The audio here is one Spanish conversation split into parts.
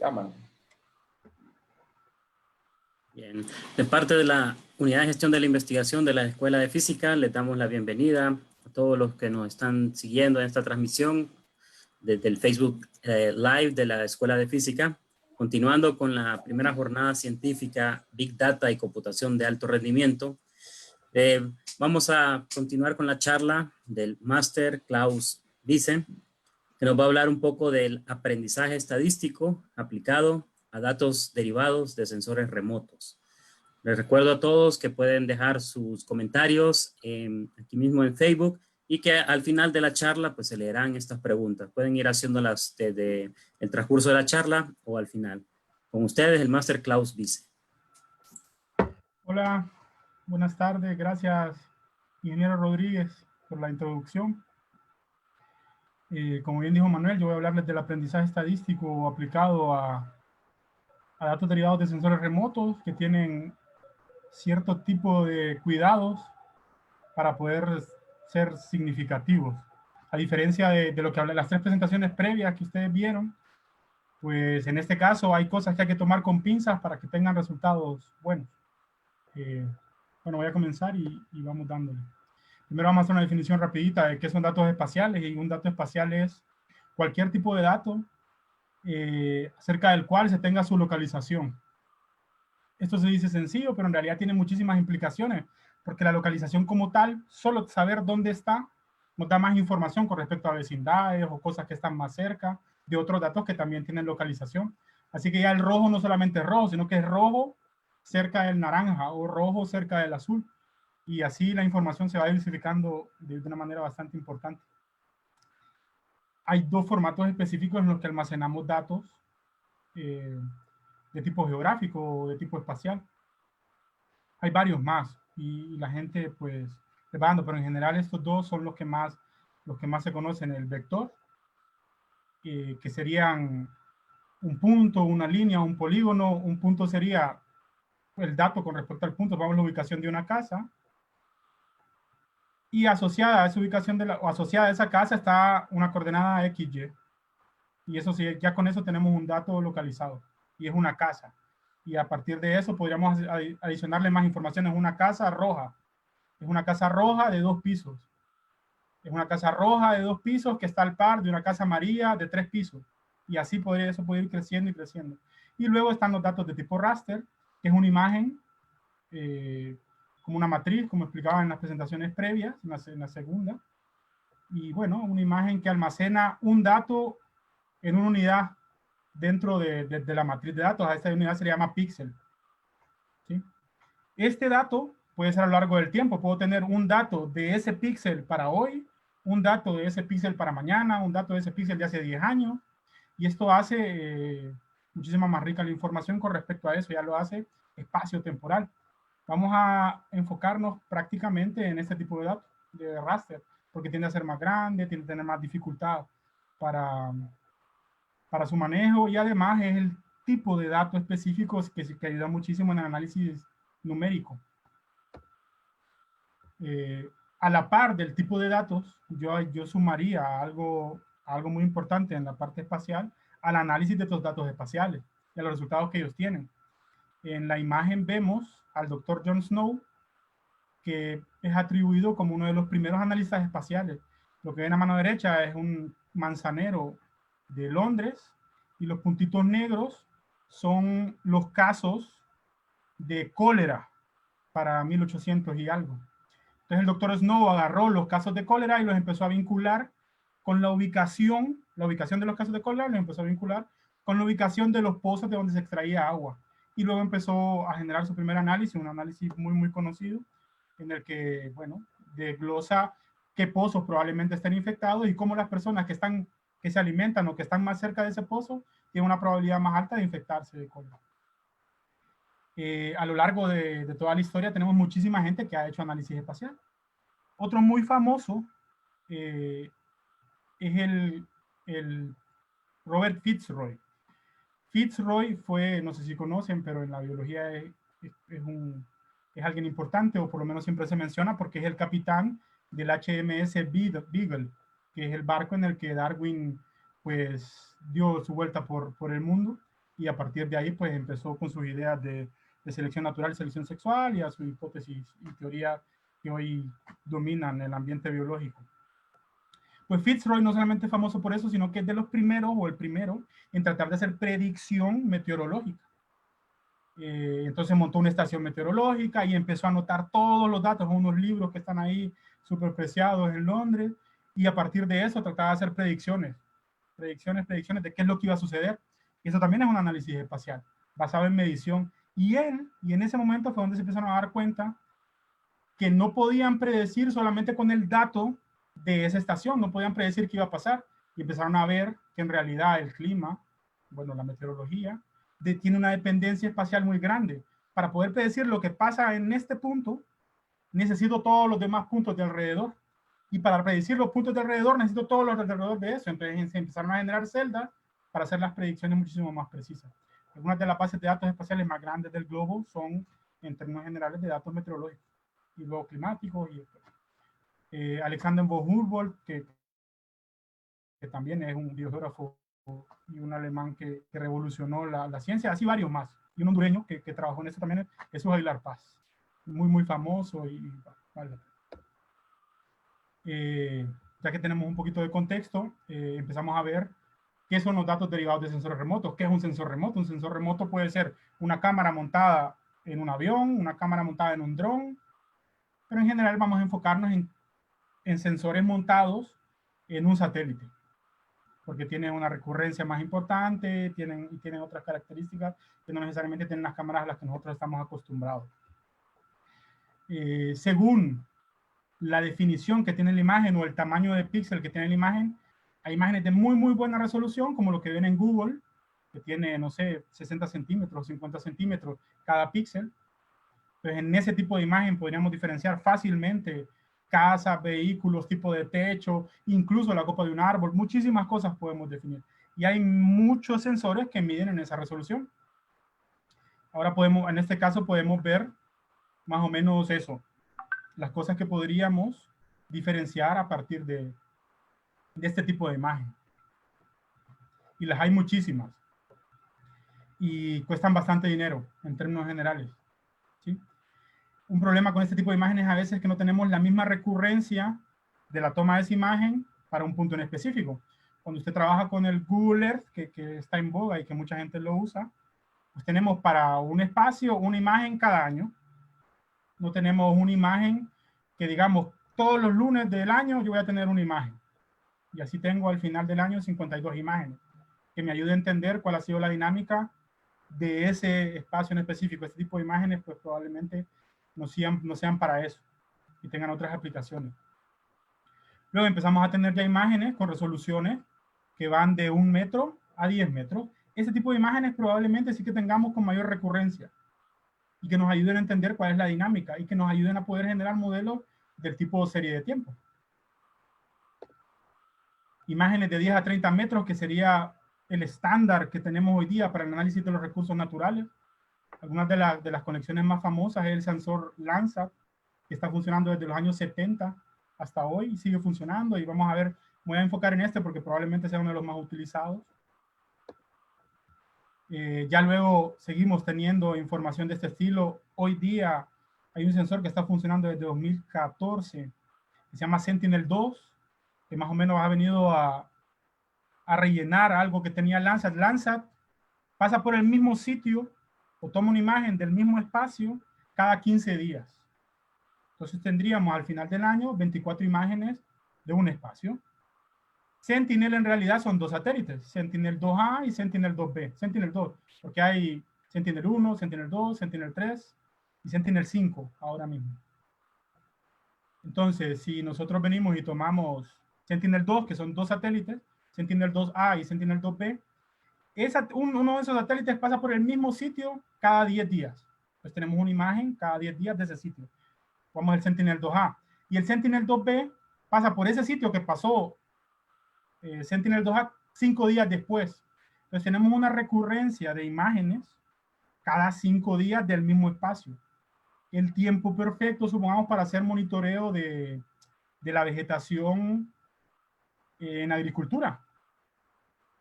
llaman. Bien, de parte de la Unidad de Gestión de la Investigación de la Escuela de Física, les damos la bienvenida a todos los que nos están siguiendo en esta transmisión desde el Facebook Live de la Escuela de Física, continuando con la primera jornada científica Big Data y Computación de Alto Rendimiento. Vamos a continuar con la charla del Máster Klaus Wiese, que nos va a hablar un poco del aprendizaje estadístico aplicado a datos derivados de sensores remotos. Les recuerdo a todos que pueden dejar sus comentarios aquí mismo en Facebook y que al final de la charla pues se leerán estas preguntas. Pueden ir haciéndolas desde el transcurso de la charla o al final. Con ustedes el Máster Klaus Wiese. Hola, buenas tardes. Gracias, ingeniero Rodríguez, por la introducción. Como bien dijo Manuel, yo voy a hablarles del aprendizaje estadístico aplicado a datos derivados de sensores remotos que tienen cierto tipo de cuidados para poder ser significativos. A diferencia de lo que hablé, las tres presentaciones previas que ustedes vieron, pues en este caso hay cosas que hay que tomar con pinzas para que tengan resultados buenos. Bueno, voy a comenzar y vamos dándole. Primero vamos a hacer una definición rapidita de qué son datos espaciales. Y un dato espacial es cualquier tipo de dato acerca del cual se tenga su localización. Esto se dice sencillo, pero en realidad tiene muchísimas implicaciones, porque la localización como tal, solo saber dónde está, nos da más información con respecto a vecindades o cosas que están más cerca de otros datos que también tienen localización. Así que ya el rojo no solamente es rojo, sino que es rojo cerca del naranja o rojo cerca del azul. Y así la información se va diversificando de una manera bastante importante. Hay dos formatos específicos en los que almacenamos datos de tipo geográfico o de tipo espacial. Hay varios más y la gente pues les va dando, pero en general estos dos son los que más se conocen. El vector, que serían un punto, una línea, un polígono. Un punto sería el dato con respecto al punto, vamos a la ubicación de una casa. Y asociada a esa ubicación o asociada a esa casa está una coordenada XY. Y eso sí, ya con eso tenemos un dato localizado. Y es una casa. Y a partir de eso podríamos adicionarle más información. Es una casa roja. Es una casa roja de 2 pisos. Es una casa roja de 2 pisos que está al par de una casa amarilla de 3 pisos. Y así eso puede ir creciendo y creciendo. Y luego están los datos de tipo raster, que es una imagen como una matriz, como explicaba en las presentaciones previas, en la segunda. Y bueno, una imagen que almacena un dato en una unidad dentro de la matriz de datos. A esta unidad se le llama píxel. ¿Sí? Este dato puede ser a lo largo del tiempo. Puedo tener un dato de ese píxel para hoy, un dato de ese píxel para mañana, un dato de ese píxel de hace 10 años. Y esto hace muchísimo más rica la información con respecto a eso. Ya lo hace espacio-temporal. Vamos a enfocarnos prácticamente en este tipo de datos, de raster, porque tiende a ser más grande, tiende a tener más dificultad para su manejo y además es el tipo de datos específicos que ayuda muchísimo en el análisis numérico. A la par del tipo de datos, yo sumaría algo muy importante en la parte espacial, al análisis de estos datos espaciales y a los resultados que ellos tienen. En la imagen vemos al doctor John Snow, que es atribuido como uno de los primeros analistas espaciales. Lo que ven a mano derecha es un manzanero de Londres y los puntitos negros son los casos de cólera para 1800 y algo. Entonces el doctor Snow agarró los casos de cólera y los empezó a vincular con la ubicación de los casos de cólera, los empezó a vincular con la ubicación de los pozos de donde se extraía agua. Y luego empezó a generar su primer análisis, un análisis muy, muy conocido, en el que, bueno, desglosa qué pozos probablemente estén infectados y cómo las personas que se alimentan o que están más cerca de ese pozo tienen una probabilidad más alta de infectarse de cólera. A lo largo de toda la historia tenemos muchísima gente que ha hecho análisis espacial. Otro muy famoso es el Robert Fitzroy. Fitzroy fue, no sé si conocen, pero en la biología es alguien importante, o por lo menos siempre se menciona, porque es el capitán del HMS Beagle, que es el barco en el que Darwin pues dio su vuelta por el mundo. y a partir de ahí pues empezó con sus ideas de selección natural y selección sexual y a su hipótesis y teoría que hoy dominan el ambiente biológico. Pues Fitzroy no solamente es famoso por eso, sino que es de los primeros o el primero en tratar de hacer predicción meteorológica. Entonces montó una estación meteorológica y empezó a anotar todos los datos en unos libros que están ahí súper preciados en Londres, y a partir de eso trataba de hacer predicciones de qué es lo que iba a suceder. Y eso también es un análisis espacial, basado en medición. Y en ese momento fue donde se empezaron a dar cuenta que no podían predecir solamente con el dato de esa estación, no podían predecir qué iba a pasar, y empezaron a ver que en realidad el clima, bueno, la meteorología, tiene una dependencia espacial muy grande. Para poder predecir lo que pasa en este punto, necesito todos los demás puntos de alrededor. Y para predecir los puntos de alrededor, necesito todos los de alrededor de eso. Entonces se empezaron a generar celdas para hacer las predicciones muchísimo más precisas. Algunas de las bases de datos espaciales más grandes del globo son, en términos generales, de datos meteorológicos y luego climáticos. Y Alexander von Humboldt, que también es un biogeógrafo y un alemán que revolucionó la ciencia, así varios más. Y un hondureño que trabajó en eso también, Jesús Aguilar Paz, muy famoso. Vale. Ya que tenemos un poquito de contexto, empezamos a ver qué son los datos derivados de sensores remotos. ¿Qué es un sensor remoto? Un sensor remoto puede ser una cámara montada en un avión, una cámara montada en un dron, pero en general vamos a enfocarnos en sensores montados en un satélite, porque tienen una recurrencia más importante, tienen otras características que no necesariamente tienen las cámaras a las que nosotros estamos acostumbrados. Según la definición que tiene la imagen o el tamaño de píxel que tiene la imagen, hay imágenes de muy buena resolución, como lo que ven en Google, que tiene, no sé, 60 centímetros, 50 centímetros cada píxel. Entonces, en ese tipo de imagen podríamos diferenciar fácilmente casas, vehículos, tipo de techo, incluso la copa de un árbol, muchísimas cosas podemos definir. Y hay muchos sensores que miden en esa resolución. Ahora en este caso podemos ver más o menos eso, las cosas que podríamos diferenciar a partir de este tipo de imagen. Y las hay muchísimas. Y cuestan bastante dinero en términos generales. ¿Sí? Un problema con este tipo de imágenes a veces es que no tenemos la misma recurrencia de la toma de esa imagen para un punto en específico. Cuando usted trabaja con el Google Earth, que está en boga y que mucha gente lo usa, pues tenemos para un espacio una imagen cada año. No tenemos una imagen que digamos todos los lunes del año yo voy a tener una imagen. Y así tengo al final del año 52 imágenes que me ayude a entender cuál ha sido la dinámica de ese espacio en específico. Este tipo de imágenes pues probablemente no sean para eso y tengan otras aplicaciones. Luego empezamos a tener ya imágenes con resoluciones que van de 1 metro a 10 metros. Ese tipo de imágenes probablemente sí que tengamos con mayor recurrencia y que nos ayuden a entender cuál es la dinámica y que nos ayuden a poder generar modelos del tipo serie de tiempo. Imágenes de 10 a 30 metros, que sería el estándar que tenemos hoy día para el análisis de los recursos naturales. Algunas de las conexiones más famosas es el sensor Landsat, que está funcionando desde los años 70 hasta hoy y sigue funcionando. Y vamos a ver, voy a enfocar en este porque probablemente sea uno de los más utilizados. Ya luego seguimos teniendo información de este estilo. Hoy día hay un sensor que está funcionando desde 2014, que se llama Sentinel-2, que más o menos ha venido a rellenar algo que tenía Landsat. Landsat pasa por el mismo sitio o toma una imagen del mismo espacio cada 15 días. Entonces tendríamos al final del año 24 imágenes de un espacio. Sentinel en realidad son 2 satélites, Sentinel-2A y Sentinel-2B. Sentinel-2, porque hay Sentinel-1, Sentinel-2, Sentinel-3 y Sentinel-5 ahora mismo. Entonces, si nosotros venimos y tomamos Sentinel-2, que son 2 satélites, Sentinel-2A y Sentinel-2B, uno de esos satélites pasa por el mismo sitio cada 10 días. Pues tenemos una imagen cada 10 días de ese sitio. Vamos al Sentinel-2A. Y el Sentinel-2B pasa por ese sitio que pasó Sentinel-2A 5 días después. Entonces tenemos una recurrencia de imágenes cada 5 días del mismo espacio. El tiempo perfecto, supongamos, para hacer monitoreo de la vegetación en agricultura.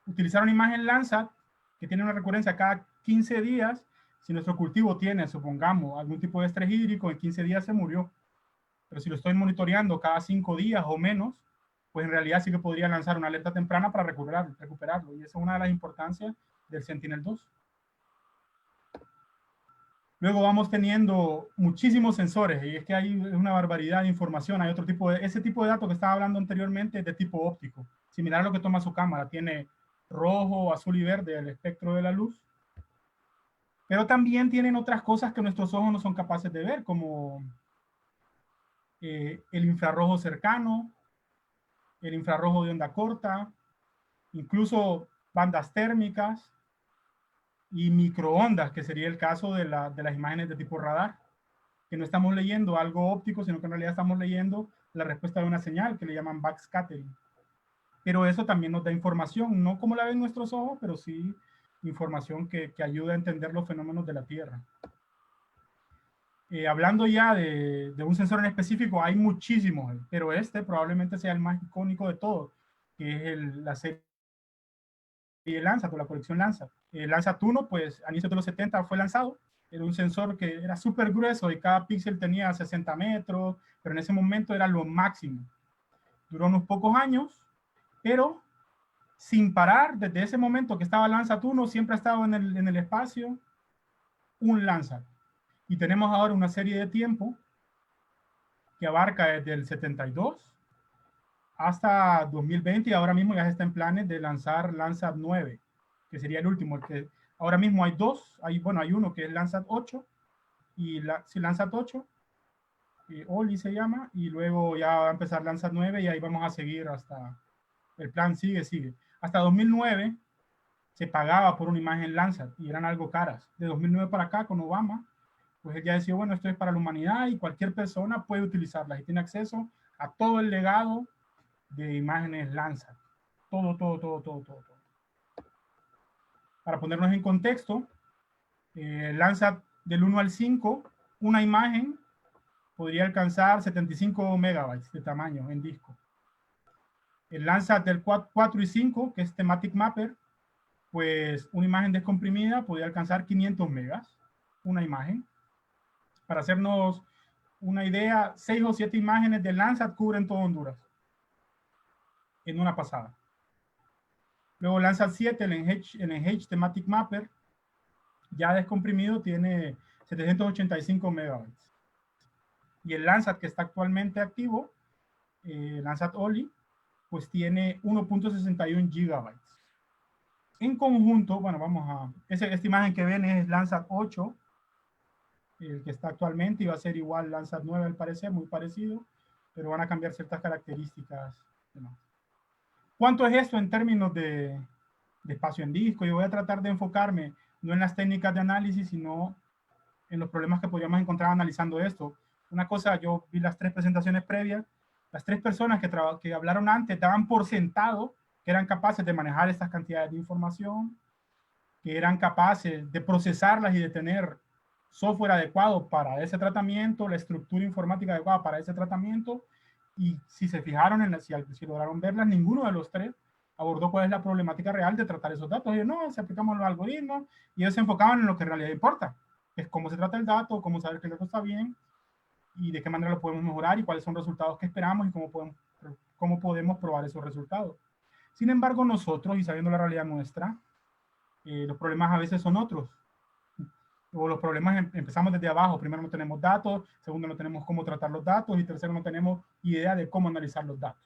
Utilizar una imagen Landsat que tiene una recurrencia cada 15 días, si nuestro cultivo tiene, supongamos, algún tipo de estrés hídrico, en 15 días se murió. Pero si lo estoy monitoreando cada 5 días o menos, pues en realidad sí que podría lanzar una alerta temprana para recuperarlo. Y esa es una de las importancias del Sentinel-2. Luego vamos teniendo muchísimos sensores, y es que hay una barbaridad de información. Hay otro tipo de, ese tipo de datos que estaba hablando anteriormente es de tipo óptico, similar a lo que toma su cámara. Tiene rojo, azul y verde, el espectro de la luz. Pero también tienen otras cosas que nuestros ojos no son capaces de ver, como el infrarrojo cercano, el infrarrojo de onda corta, incluso bandas térmicas y microondas, que sería el caso de las imágenes de tipo radar, que no estamos leyendo algo óptico, sino que en realidad estamos leyendo la respuesta de una señal que le llaman backscattering. Pero eso también nos da información, no como la ven nuestros ojos, pero sí información que ayuda a entender los fenómenos de la Tierra. Hablando ya de un sensor en específico, hay muchísimos, pero este probablemente sea el más icónico de todos, que es la serie Landsat o la colección Landsat. El Landsat 1, pues a inicios de los 70 fue lanzado. Era un sensor que era súper grueso y cada píxel tenía 60 metros, pero en ese momento era lo máximo. Duró unos pocos años, pero sin parar, desde ese momento que estaba Landsat 1, siempre ha estado en el espacio un Landsat. Y tenemos ahora una serie de tiempo que abarca desde el 72 hasta 2020, y ahora mismo ya está en planes de lanzar Landsat 9, que sería el último. El que ahora mismo hay dos, hay uno que es Landsat 8, y Landsat 8, Oli se llama, y luego ya va a empezar Landsat 9, y ahí vamos a seguir hasta, el plan sigue. Hasta 2009 se pagaba por una imagen Landsat, y eran algo caras. De 2009 para acá, con Obama, pues él ya decía, bueno, esto es para la humanidad, y cualquier persona puede utilizarlas, y tiene acceso a todo el legado de imágenes Landsat. Todo. Para ponernos en contexto, Landsat del 1 al 5, una imagen podría alcanzar 75 megabytes de tamaño en disco. El Landsat del 4 y 5, que es Thematic Mapper, pues una imagen descomprimida podría alcanzar 500 megas, una imagen. Para hacernos una idea, 6 o 7 imágenes de Landsat cubren todo Honduras en una pasada. Luego Landsat 7, el Enhanced Thematic Mapper, ya descomprimido, tiene 785 megabytes. Y el Landsat que está actualmente activo, Landsat Oli, pues tiene 1.61 gigabytes. En conjunto, bueno, esta imagen que ven es Landsat 8, el que está actualmente, y va a ser igual Landsat 9 al parecer, muy parecido, pero van a cambiar ciertas características. ¿Cuánto es esto en términos de espacio en disco? Yo voy a tratar de enfocarme no en las técnicas de análisis, sino en los problemas que podríamos encontrar analizando esto. Una cosa, yo vi las 3 presentaciones previas, las 3 personas que hablaron antes daban por sentado que eran capaces de manejar estas cantidades de información, que eran capaces de procesarlas y de tener software adecuado para ese tratamiento, la estructura informática adecuada para ese tratamiento. Y si se fijaron si lograron verlas, ninguno de los 3 abordó cuál es la problemática real de tratar esos datos. Y no, si aplicamos los algoritmos, y ellos se enfocaban en lo que en realidad importa, que es cómo se trata el dato, cómo saber que el dato está bien, y de qué manera lo podemos mejorar, y cuáles son los resultados que esperamos, y cómo podemos probar esos resultados. Sin embargo, nosotros, y sabiendo la realidad nuestra, los problemas a veces son otros. O los problemas empezamos desde abajo. Primero no tenemos datos, segundo no tenemos cómo tratar los datos, y tercero no tenemos idea de cómo analizar los datos.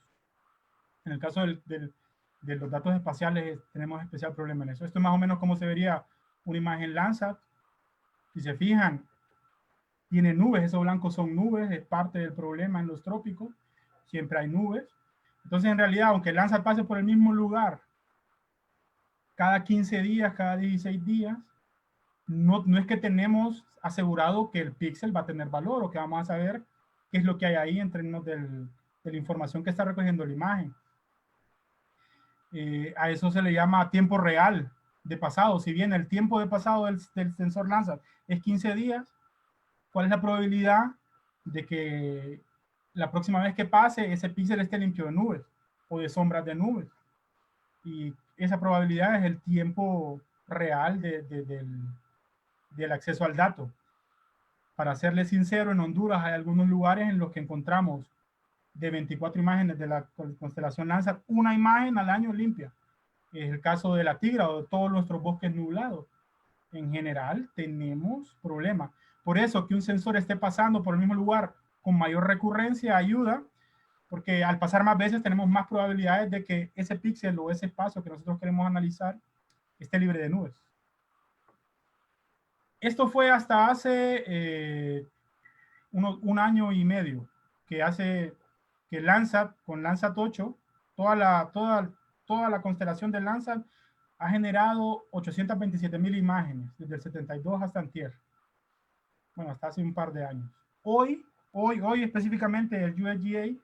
En el caso de los datos espaciales tenemos especial problema en eso. Esto es más o menos cómo se vería una imagen Landsat. Si se fijan, tiene nubes, esos blancos son nubes, es parte del problema en los trópicos, siempre hay nubes. Entonces, en realidad, aunque el Landsat pase por el mismo lugar cada 15 días, cada 16 días, no es que tenemos asegurado que el píxel va a tener valor, o que vamos a saber qué es lo que hay ahí en términos de la información que está recogiendo la imagen. A eso se le llama tiempo real de pasado. Si bien el tiempo de pasado del sensor Landsat es 15 días, ¿cuál es la probabilidad de que la próxima vez que pase ese píxel esté limpio de nubes o de sombras de nubes? Y esa probabilidad es el tiempo real del acceso al dato. Para serles sincero, en Honduras hay algunos lugares en los que encontramos de 24 imágenes de la constelación Landsat, una imagen al año limpia. Es el caso de la Tigra o de todos nuestros bosques nublados. En general tenemos problemas. Por eso que un sensor esté pasando por el mismo lugar con mayor recurrencia ayuda, porque al pasar más veces tenemos más probabilidades de que ese píxel o ese espacio que nosotros queremos analizar esté libre de nubes. Esto fue hasta hace un año y medio, que Landsat, con Landsat 8, toda la constelación de Landsat ha generado 827,000 imágenes, desde el 72 hasta antier. Bueno, hasta hace un par de años. Hoy específicamente el USGA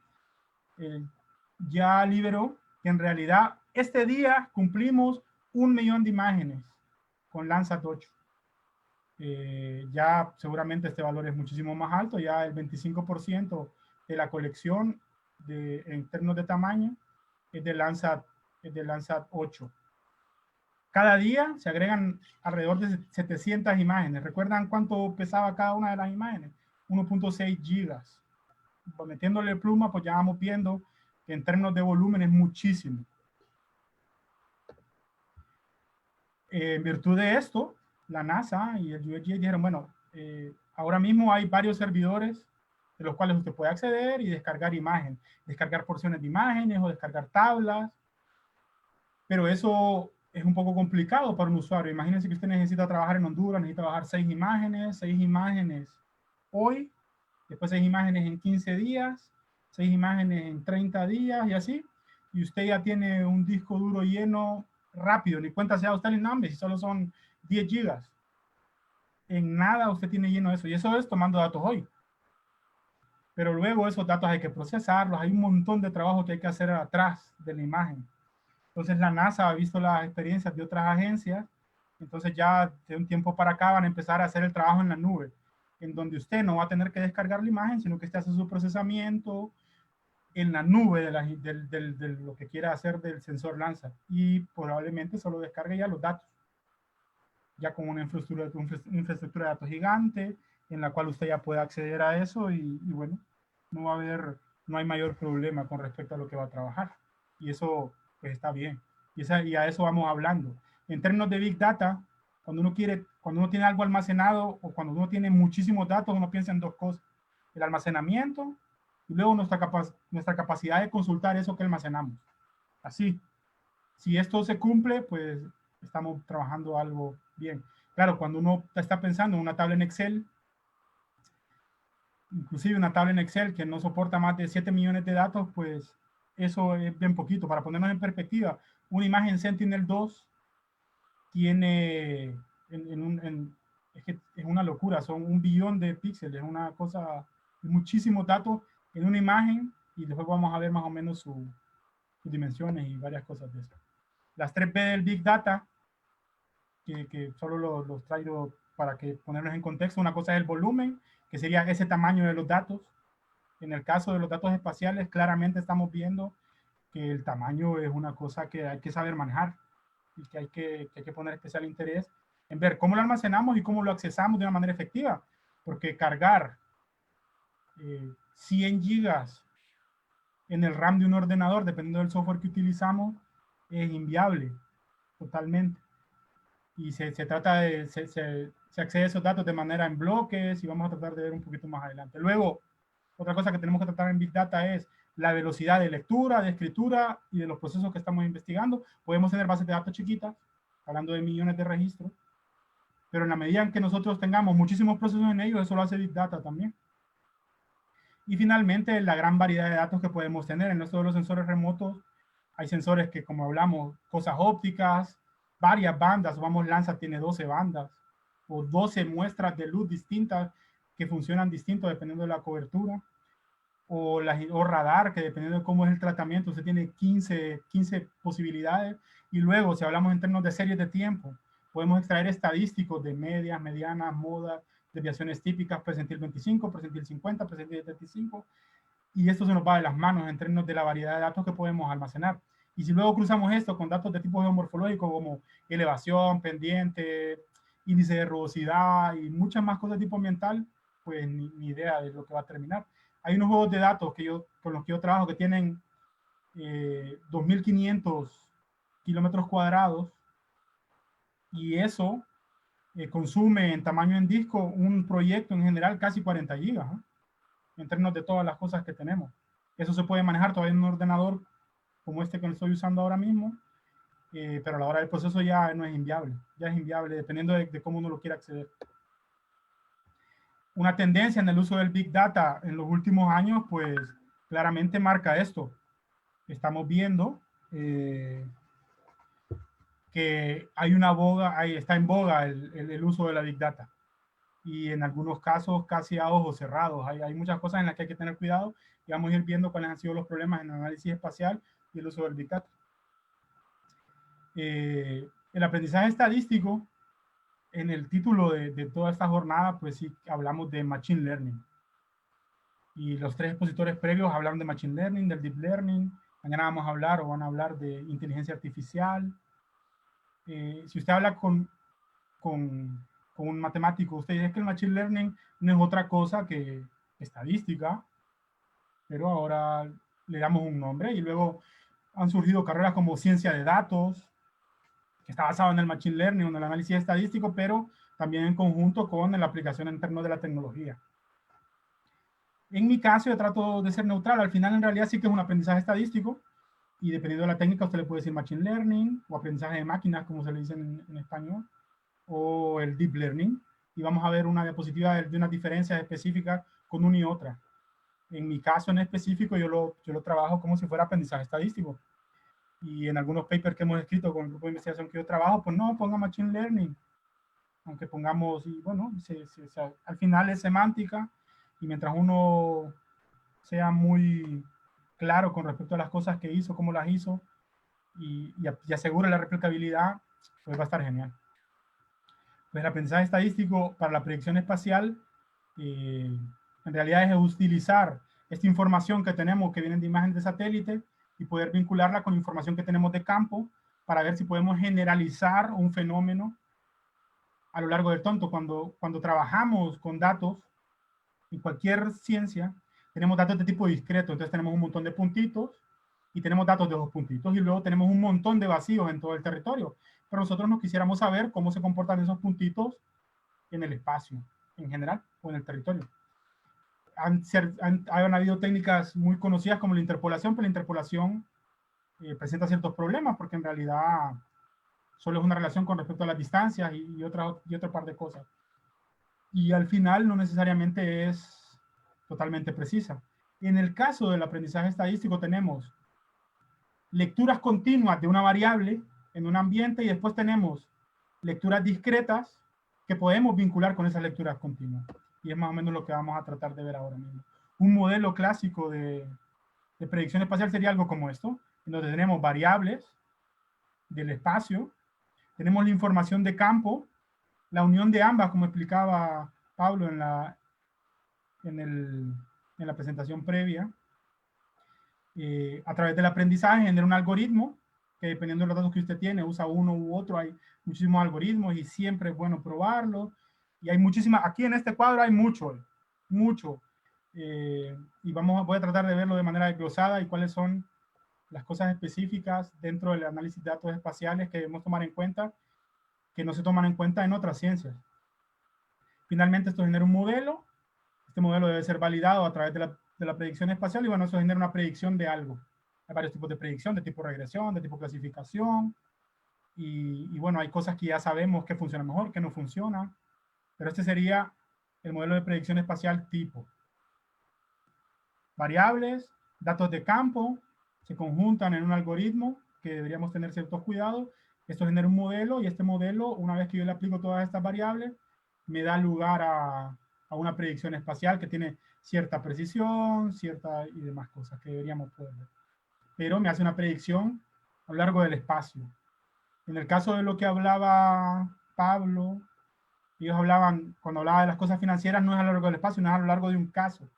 ya liberó que en realidad este día cumplimos 1 millón de imágenes con Landsat 8. Ya seguramente este valor es muchísimo más alto, ya el 25% de la colección en términos de tamaño es de Landsat 8. Cada día se agregan alrededor de 700 imágenes. ¿Recuerdan cuánto pesaba cada una de las imágenes? 1.6 gigas. Metiéndole pluma, pues ya vamos viendo que en términos de volumen es muchísimo. En virtud de esto, la NASA y el USGA dijeron, bueno, ahora mismo hay varios servidores de los cuales usted puede acceder y descargar imagen, descargar porciones de imágenes o descargar tablas, pero eso es un poco complicado para un usuario. Imagínense que usted necesita trabajar en Honduras, necesita bajar 6 imágenes hoy, después 6 imágenes en 15 días, 6 imágenes en 30 días y así, y usted ya tiene un disco duro lleno rápido, ni cuenta se da usted el nombre, si solo son 10 gigas. En nada usted tiene lleno eso, y eso es tomando datos hoy. Pero luego esos datos hay que procesarlos, hay un montón de trabajo que hay que hacer atrás de la imagen. Entonces la NASA ha visto las experiencias de otras agencias, entonces ya de un tiempo para acá van a empezar a hacer el trabajo en la nube, en donde usted no va a tener que descargar la imagen, sino que usted hace su procesamiento en la nube de lo que quiera hacer del sensor Landsat, y probablemente solo descargue ya los datos, ya con una infraestructura de datos gigante, en la cual usted ya puede acceder a eso y bueno, no hay mayor problema con respecto a lo que va a trabajar. Y eso pues está bien. Y a eso vamos hablando. En términos de Big Data, cuando uno tiene algo almacenado o cuando uno tiene muchísimos datos, uno piensa en dos cosas: el almacenamiento y luego nuestra capacidad de consultar eso que almacenamos. Así, si esto se cumple, pues estamos trabajando algo bien. Claro, cuando uno está pensando en una tabla en Excel, inclusive una tabla en Excel que no soporta más de 7 millones de datos, pues eso es bien poquito. Para ponernos en perspectiva, una imagen Sentinel-2 tiene, es que es una locura, son 1 billón de píxeles, es una cosa, muchísimos datos en una imagen, y después vamos a ver más o menos sus dimensiones y varias cosas de eso. Las 3B del Big Data, que solo los traigo para que ponernos en contexto. Una cosa es el volumen, que sería ese tamaño de los datos. En el caso de los datos espaciales, claramente estamos viendo que el tamaño es una cosa que hay que saber manejar y que hay que poner especial interés en ver cómo lo almacenamos y cómo lo accesamos de una manera efectiva, porque cargar 100 gigas en el RAM de un ordenador, dependiendo del software que utilizamos, es inviable totalmente. Y se accede a esos datos de manera en bloques, y vamos a tratar de ver un poquito más adelante. Luego, otra cosa que tenemos que tratar en Big Data es la velocidad de lectura, de escritura y de los procesos que estamos investigando. Podemos tener bases de datos chiquitas, hablando de millones de registros, pero en la medida en que nosotros tengamos muchísimos procesos en ellos, eso lo hace Big Data también. Y finalmente, la gran variedad de datos que podemos tener. En estos de los sensores remotos, hay sensores que, como hablamos, cosas ópticas, varias bandas. Vamos, Landsat tiene 12 bandas o 12 muestras de luz distintas que funcionan distinto dependiendo de la cobertura, o radar, que dependiendo de cómo es el tratamiento, usted tiene 15 posibilidades. Y luego, si hablamos en términos de series de tiempo, podemos extraer estadísticos de medias, medianas, modas, desviaciones típicas, presentil 25, presentil 50, presentil 35, y esto se nos va de las manos en términos de la variedad de datos que podemos almacenar. Y si luego cruzamos esto con datos de tipo geomorfológico como elevación, pendiente, índice de rugosidad y muchas más cosas de tipo ambiental, pues ni idea de lo que va a terminar. Hay unos juegos de datos con los que yo trabajo que tienen 2.500 kilómetros cuadrados y eso consume en tamaño en disco un proyecto en general casi 40 gigas, ¿eh? En términos de todas las cosas que tenemos. Eso se puede manejar todavía en un ordenador como este que estoy usando ahora mismo, pero a la hora del proceso ya no es inviable, ya es inviable dependiendo de cómo uno lo quiera acceder. Una tendencia en el uso del Big Data en los últimos años, pues claramente marca esto. Estamos viendo que hay una boga, está en boga el uso de la Big Data. Y en algunos casos casi a ojos cerrados. Hay muchas cosas en las que hay que tener cuidado y vamos a ir viendo cuáles han sido los problemas en el análisis espacial y el uso del Big Data. El aprendizaje estadístico, en el título de toda esta jornada, pues sí hablamos de Machine Learning. Y los tres expositores previos hablaron de Machine Learning, del Deep Learning. Mañana vamos a hablar o van a hablar de inteligencia artificial. Si usted habla con un matemático, usted dice que el Machine Learning no es otra cosa que estadística, pero ahora le damos un nombre y luego han surgido carreras como ciencia de datos, que está basado en el Machine Learning, en el análisis estadístico, pero también en conjunto con la aplicación en términos de la tecnología. En mi caso, yo trato de ser neutral. Al final, en realidad, sí que es un aprendizaje estadístico y dependiendo de la técnica, usted le puede decir Machine Learning o aprendizaje de máquinas, como se le dice en español, o el Deep Learning. Y vamos a ver una diapositiva de unas diferencias específicas con una y otra. En mi caso en específico, yo lo trabajo como si fuera aprendizaje estadístico. Y en algunos papers que hemos escrito con el grupo de investigación que yo trabajo, pues no, ponga Machine Learning. Aunque pongamos, y bueno, al final es semántica, y mientras uno sea muy claro con respecto a las cosas que hizo, cómo las hizo, y asegure la replicabilidad, pues va a estar genial. Pues el aprendizaje estadístico para la predicción espacial, en realidad es utilizar esta información que tenemos, que vienen de imágenes de satélite, y poder vincularla con información que tenemos de campo, para ver si podemos generalizar un fenómeno a lo largo del tonto. Cuando trabajamos con datos, en cualquier ciencia, tenemos datos de tipo discreto, entonces tenemos un montón de puntitos, y tenemos datos de 2 puntitos, y luego tenemos un montón de vacíos en todo el territorio. Pero nosotros nos quisiéramos saber cómo se comportan esos puntitos en el espacio, en general, o en el territorio. Han habido técnicas muy conocidas como la interpolación, pero la interpolación presenta ciertos problemas, porque en realidad solo es una relación con respecto a las distancias y otra par de cosas. Y al final no necesariamente es totalmente precisa. En el caso del aprendizaje estadístico tenemos lecturas continuas de una variable en un ambiente, y después tenemos lecturas discretas que podemos vincular con esas lecturas continuas. Y es más o menos lo que vamos a tratar de ver ahora mismo. Un modelo clásico de predicción espacial sería algo como esto, en donde tenemos variables del espacio, tenemos la información de campo, la unión de ambas, como explicaba Pablo en la presentación previa. A través del aprendizaje genera un algoritmo que, dependiendo de los datos que usted tiene, usa uno u otro. Hay muchísimos algoritmos y siempre es bueno probarlo. Y hay muchísimas, aquí en este cuadro hay mucho. Y voy a tratar de verlo de manera desglosada y cuáles son las cosas específicas dentro del análisis de datos espaciales que debemos tomar en cuenta, que no se toman en cuenta en otras ciencias. Finalmente, esto genera un modelo. Este modelo debe ser validado a través de la predicción espacial, y bueno, eso genera una predicción de algo. Hay varios tipos de predicción, de tipo regresión, de tipo clasificación, y bueno, hay cosas que ya sabemos que funcionan mejor, que no funcionan, pero este sería el modelo de predicción espacial tipo. Variables, datos de campo, se conjuntan en un algoritmo que deberíamos tener ciertos cuidados. Esto genera un modelo, y este modelo, una vez que yo le aplico todas estas variables, me da lugar a una predicción espacial que tiene cierta precisión, y demás cosas que deberíamos poder ver. Pero me hace una predicción a lo largo del espacio. En el caso de lo que hablaba Pablo, ellos hablaban, cuando hablaba de las cosas financieras, no es a lo largo del espacio, no es a lo largo de un caso.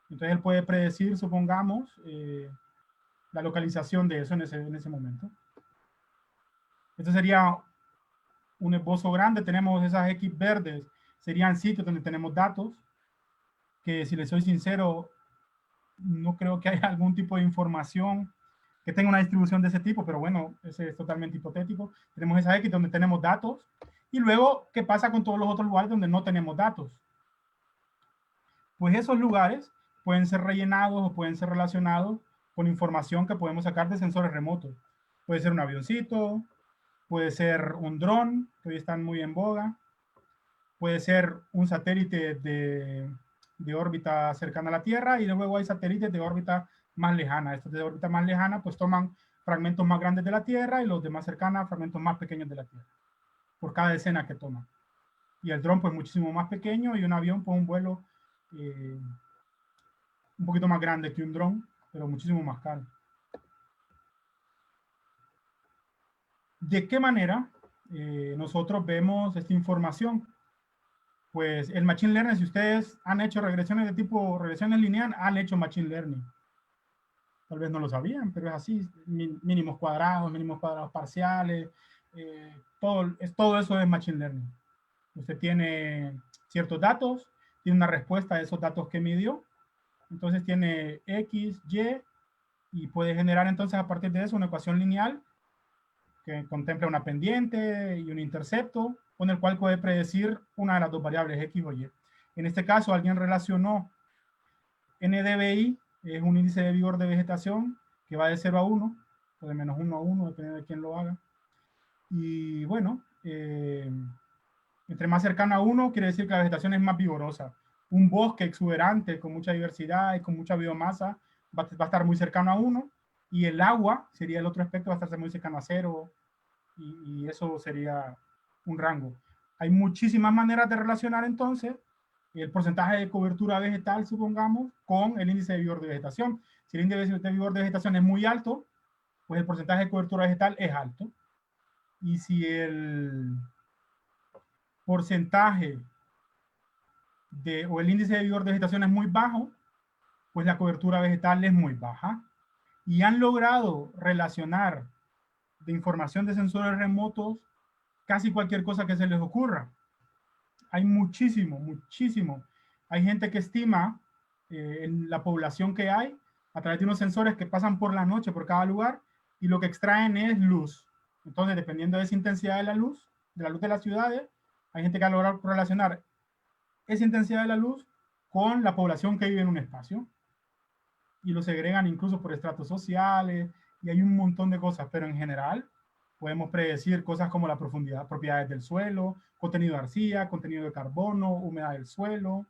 Entonces él puede predecir, supongamos, la localización de eso en ese momento. Esto sería un esbozo grande. Tenemos esas X verdes, serían sitios donde tenemos datos, que si les soy sincero, no creo que haya algún tipo de información que tenga una distribución de ese tipo, pero bueno, ese es totalmente hipotético. Tenemos esa X donde tenemos datos, y luego, ¿qué pasa con todos los otros lugares donde no tenemos datos? Pues esos lugares pueden ser rellenados o pueden ser relacionados con información que podemos sacar de sensores remotos. Puede ser un avioncito, puede ser un dron, que hoy están muy en boga, puede ser un satélite de órbita cercana a la Tierra, y luego hay satélites de órbita más lejana. Estos de órbita más lejana pues toman fragmentos más grandes de la Tierra, y los de más cercana fragmentos más pequeños de la Tierra, por cada escena que toman. Y el dron pues muchísimo más pequeño, y un avión pues un vuelo un poquito más grande que un dron, pero muchísimo más caro. ¿De qué manera nosotros vemos esta información? Pues el Machine Learning, si ustedes han hecho regresiones de tipo regresiones lineales, han hecho Machine Learning. Tal vez no lo sabían, pero es así, mínimos cuadrados parciales, todo eso es Machine Learning. Usted tiene ciertos datos, tiene una respuesta a esos datos que midió, entonces tiene X, Y, y puede generar entonces a partir de eso una ecuación lineal que contempla una pendiente y un intercepto, con el cual puede predecir una de las dos variables X o Y. En este caso, alguien relacionó NDVI, es un índice de vigor de vegetación que va de 0 a 1, o de menos 1 a 1, dependiendo de quién lo haga. Y bueno, entre más cercano a 1, quiere decir que la vegetación es más vigorosa. Un bosque exuberante con mucha diversidad y con mucha biomasa va a estar muy cercano a 1, y el agua sería el otro aspecto, va a estar muy cercano a 0, y eso sería un rango. Hay muchísimas maneras de relacionar entonces el porcentaje de cobertura vegetal, supongamos, con el índice de vigor de vegetación. Si el índice de vigor de vegetación es muy alto, pues el porcentaje de cobertura vegetal es alto. Y si el porcentaje o el índice de vigor de vegetación es muy bajo, pues la cobertura vegetal es muy baja. Y han logrado relacionar de información de sensores remotos casi cualquier cosa que se les ocurra. Hay muchísimo. Hay gente que estima en la población que hay a través de unos sensores que pasan por la noche por cada lugar, y lo que extraen es luz. Entonces, dependiendo de esa intensidad de la luz de las ciudades, hay gente que ha logrado relacionar esa intensidad de la luz con la población que vive en un espacio, y lo segregan incluso por estratos sociales, y hay un montón de cosas, pero en general podemos predecir cosas como la profundidad, propiedades del suelo, contenido de arcilla, contenido de carbono, humedad del suelo,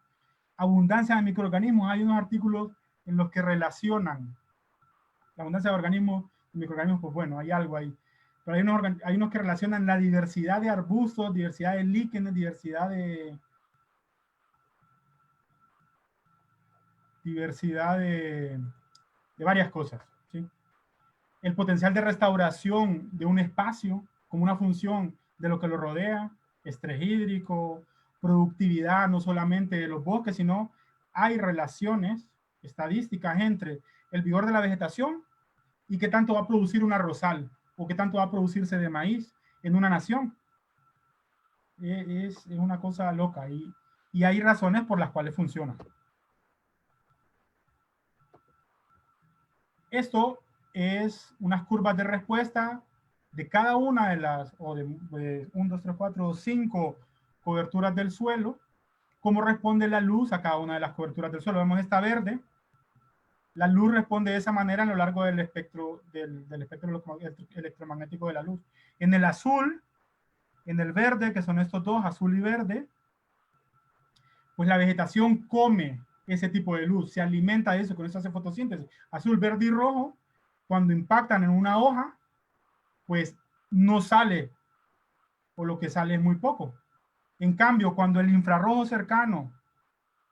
abundancia de microorganismos. Hay unos artículos en los que relacionan la abundancia de organismos, microorganismos, pues bueno, hay algo ahí. Pero hay unos que relacionan la diversidad de arbustos, diversidad de líquenes, diversidad de varias cosas, ¿sí? El potencial de restauración de un espacio como una función de lo que lo rodea, estrés hídrico, productividad no solamente de los bosques, sino hay relaciones estadísticas entre el vigor de la vegetación y qué tanto va a producir un arrozal o qué tanto va a producirse de maíz en una nación. Es una cosa loca, y hay razones por las cuales funciona. Esto es unas curvas de respuesta de cada una de las, o de 1, 2, 3, 4, 5 coberturas del suelo, cómo responde la luz a cada una de las coberturas del suelo. Vemos esta verde. La luz responde de esa manera a lo largo del espectro, del espectro electromagnético de la luz. En el azul, en el verde, que son estos dos, azul y verde, pues la vegetación come ese tipo de luz, se alimenta de eso, con eso hace fotosíntesis. Azul, verde y rojo, cuando impactan en una hoja, pues no sale, o lo que sale es muy poco. En cambio, cuando el infrarrojo cercano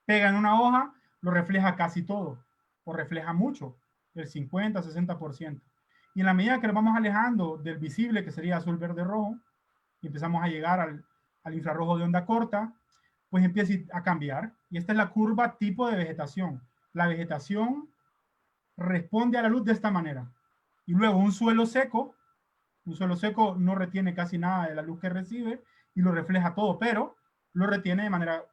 pega en una hoja, lo refleja casi todo, o refleja mucho, el 50, 60%. Y en la medida que nos vamos alejando del visible, que sería azul, verde, rojo, y empezamos a llegar al infrarrojo de onda corta, pues empieza a cambiar. Y esta es la curva tipo de vegetación. La vegetación responde a la luz de esta manera. Y luego un suelo seco no retiene casi nada de la luz que recibe y lo refleja todo, pero lo retiene de manera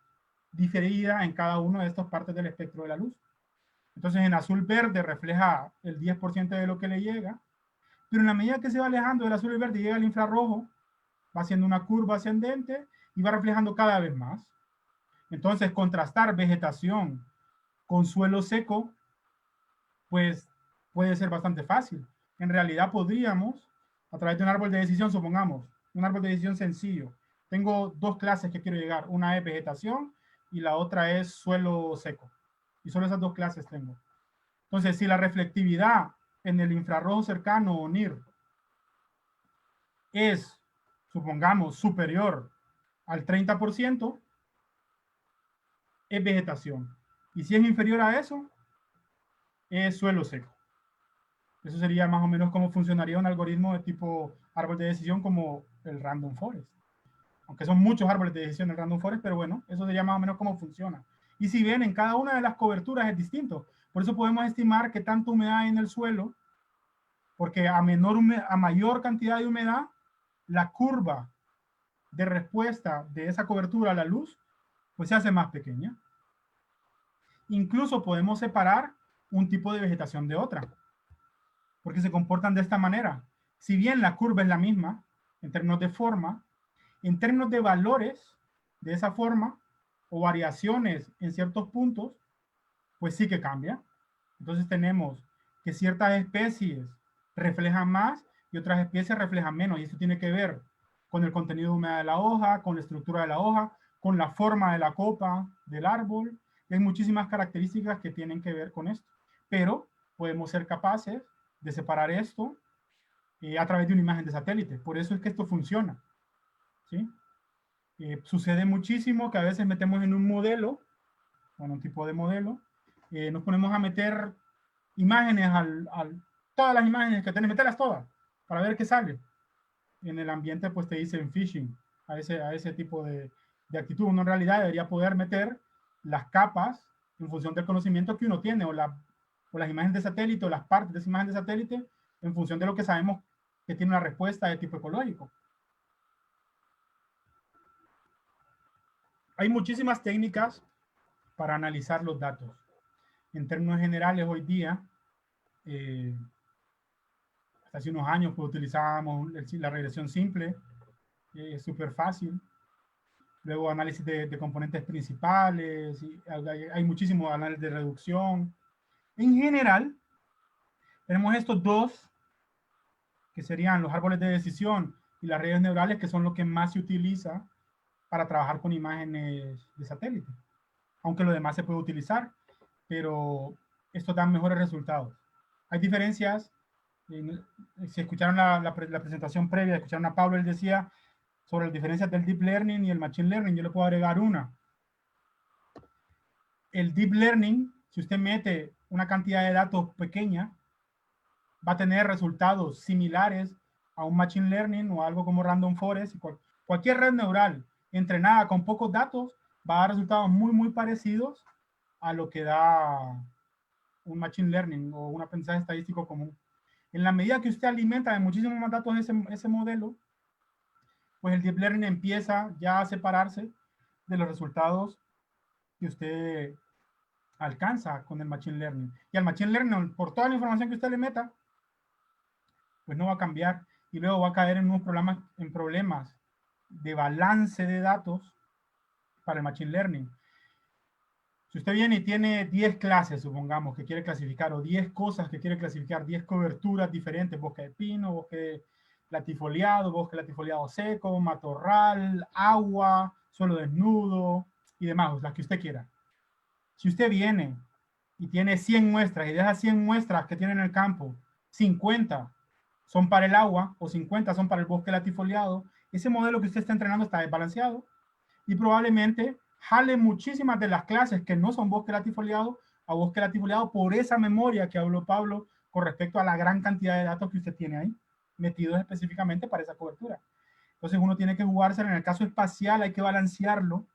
diferida en cada una de estas partes del espectro de la luz. Entonces en azul verde refleja el 10% de lo que le llega, pero en la medida que se va alejando del azul y verde y llega al infrarrojo, va haciendo una curva ascendente y va reflejando cada vez más. Entonces contrastar vegetación con suelo seco, pues puede ser bastante fácil. En realidad podríamos, a través de un árbol de decisión, supongamos, un árbol de decisión sencillo. Tengo dos clases que quiero llegar. Una es vegetación y la otra es suelo seco. Y solo esas dos clases tengo. Entonces, si la reflectividad en el infrarrojo cercano o NIR es, supongamos, superior al 30%, es vegetación. Y si es inferior a eso, es suelo seco. Eso sería más o menos cómo funcionaría un algoritmo de tipo árbol de decisión como el Random Forest. Aunque son muchos árboles de decisión del Random Forest, pero bueno, eso sería más o menos cómo funciona. Y si bien en cada una de las coberturas es distinto, por eso podemos estimar que tanta humedad hay en el suelo, porque a mayor cantidad de humedad, la curva de respuesta de esa cobertura a la luz, pues se hace más pequeña. Incluso podemos separar un tipo de vegetación de otra, porque se comportan de esta manera. Si bien la curva es la misma, en términos de forma, en términos de valores de esa forma, o variaciones en ciertos puntos, pues sí que cambia. Entonces tenemos que ciertas especies reflejan más y otras especies reflejan menos, y eso tiene que ver con el contenido de humedad de la hoja, con la estructura de la hoja, con la forma de la copa del árbol. Hay muchísimas características que tienen que ver con esto, pero podemos ser capaces de separar esto a través de una imagen de satélite. Por eso es que esto funciona, ¿sí? Sucede muchísimo que a veces metemos en un modelo, en un tipo de modelo, nos ponemos a meter imágenes todas las imágenes que tenés, meterlas todas para ver qué sale. En el ambiente pues te dicen phishing a ese tipo de actitud. Uno en realidad debería poder meter las capas en función del conocimiento que uno tiene, o las imágenes de satélite, o las partes de esa imagen de satélite, en función de lo que sabemos que tiene una respuesta de tipo ecológico. Hay muchísimas técnicas para analizar los datos. En términos generales, hoy día, hasta hace unos años pues, utilizábamos la regresión simple, es súper fácil. Luego análisis de componentes principales, y hay muchísimos análisis de reducción. En general, tenemos estos dos, que serían los árboles de decisión y las redes neurales, que son lo que más se utiliza para trabajar con imágenes de satélite. Aunque lo demás se puede utilizar, pero estos dan mejores resultados. Hay diferencias. Si escucharon la presentación previa, escucharon a Pablo, él decía sobre las diferencias del Deep Learning y el Machine Learning. Yo le puedo agregar una. El Deep Learning, si usted mete una cantidad de datos pequeña, va a tener resultados similares a un Machine Learning o algo como Random Forest. Cualquier red neural entrenada con pocos datos va a dar resultados muy, muy parecidos a lo que da un Machine Learning o un aprendizaje estadístico común. En la medida que usted alimenta de muchísimos más datos ese modelo, pues el Deep Learning empieza ya a separarse de los resultados que usted alcanza con el Machine Learning. Y al Machine Learning, por toda la información que usted le meta, pues no va a cambiar y luego va a caer en unos problemas de balance de datos para el Machine Learning. Si usted viene y tiene 10 clases, supongamos, que quiere clasificar, o 10 cosas que quiere clasificar, 10 coberturas diferentes, bosque de pino, bosque latifoliado seco, matorral, agua, suelo desnudo y demás, las que usted quiera. Si usted viene y tiene 100 muestras y de esas 100 muestras que tiene en el campo, 50 son para el agua o 50 son para el bosque latifoliado, ese modelo que usted está entrenando está desbalanceado y probablemente jale muchísimas de las clases que no son bosque latifoliado a bosque latifoliado por esa memoria que habló Pablo con respecto a la gran cantidad de datos que usted tiene ahí, metidos específicamente para esa cobertura. Entonces uno tiene que jugárselo. En el caso espacial hay que balancearlo,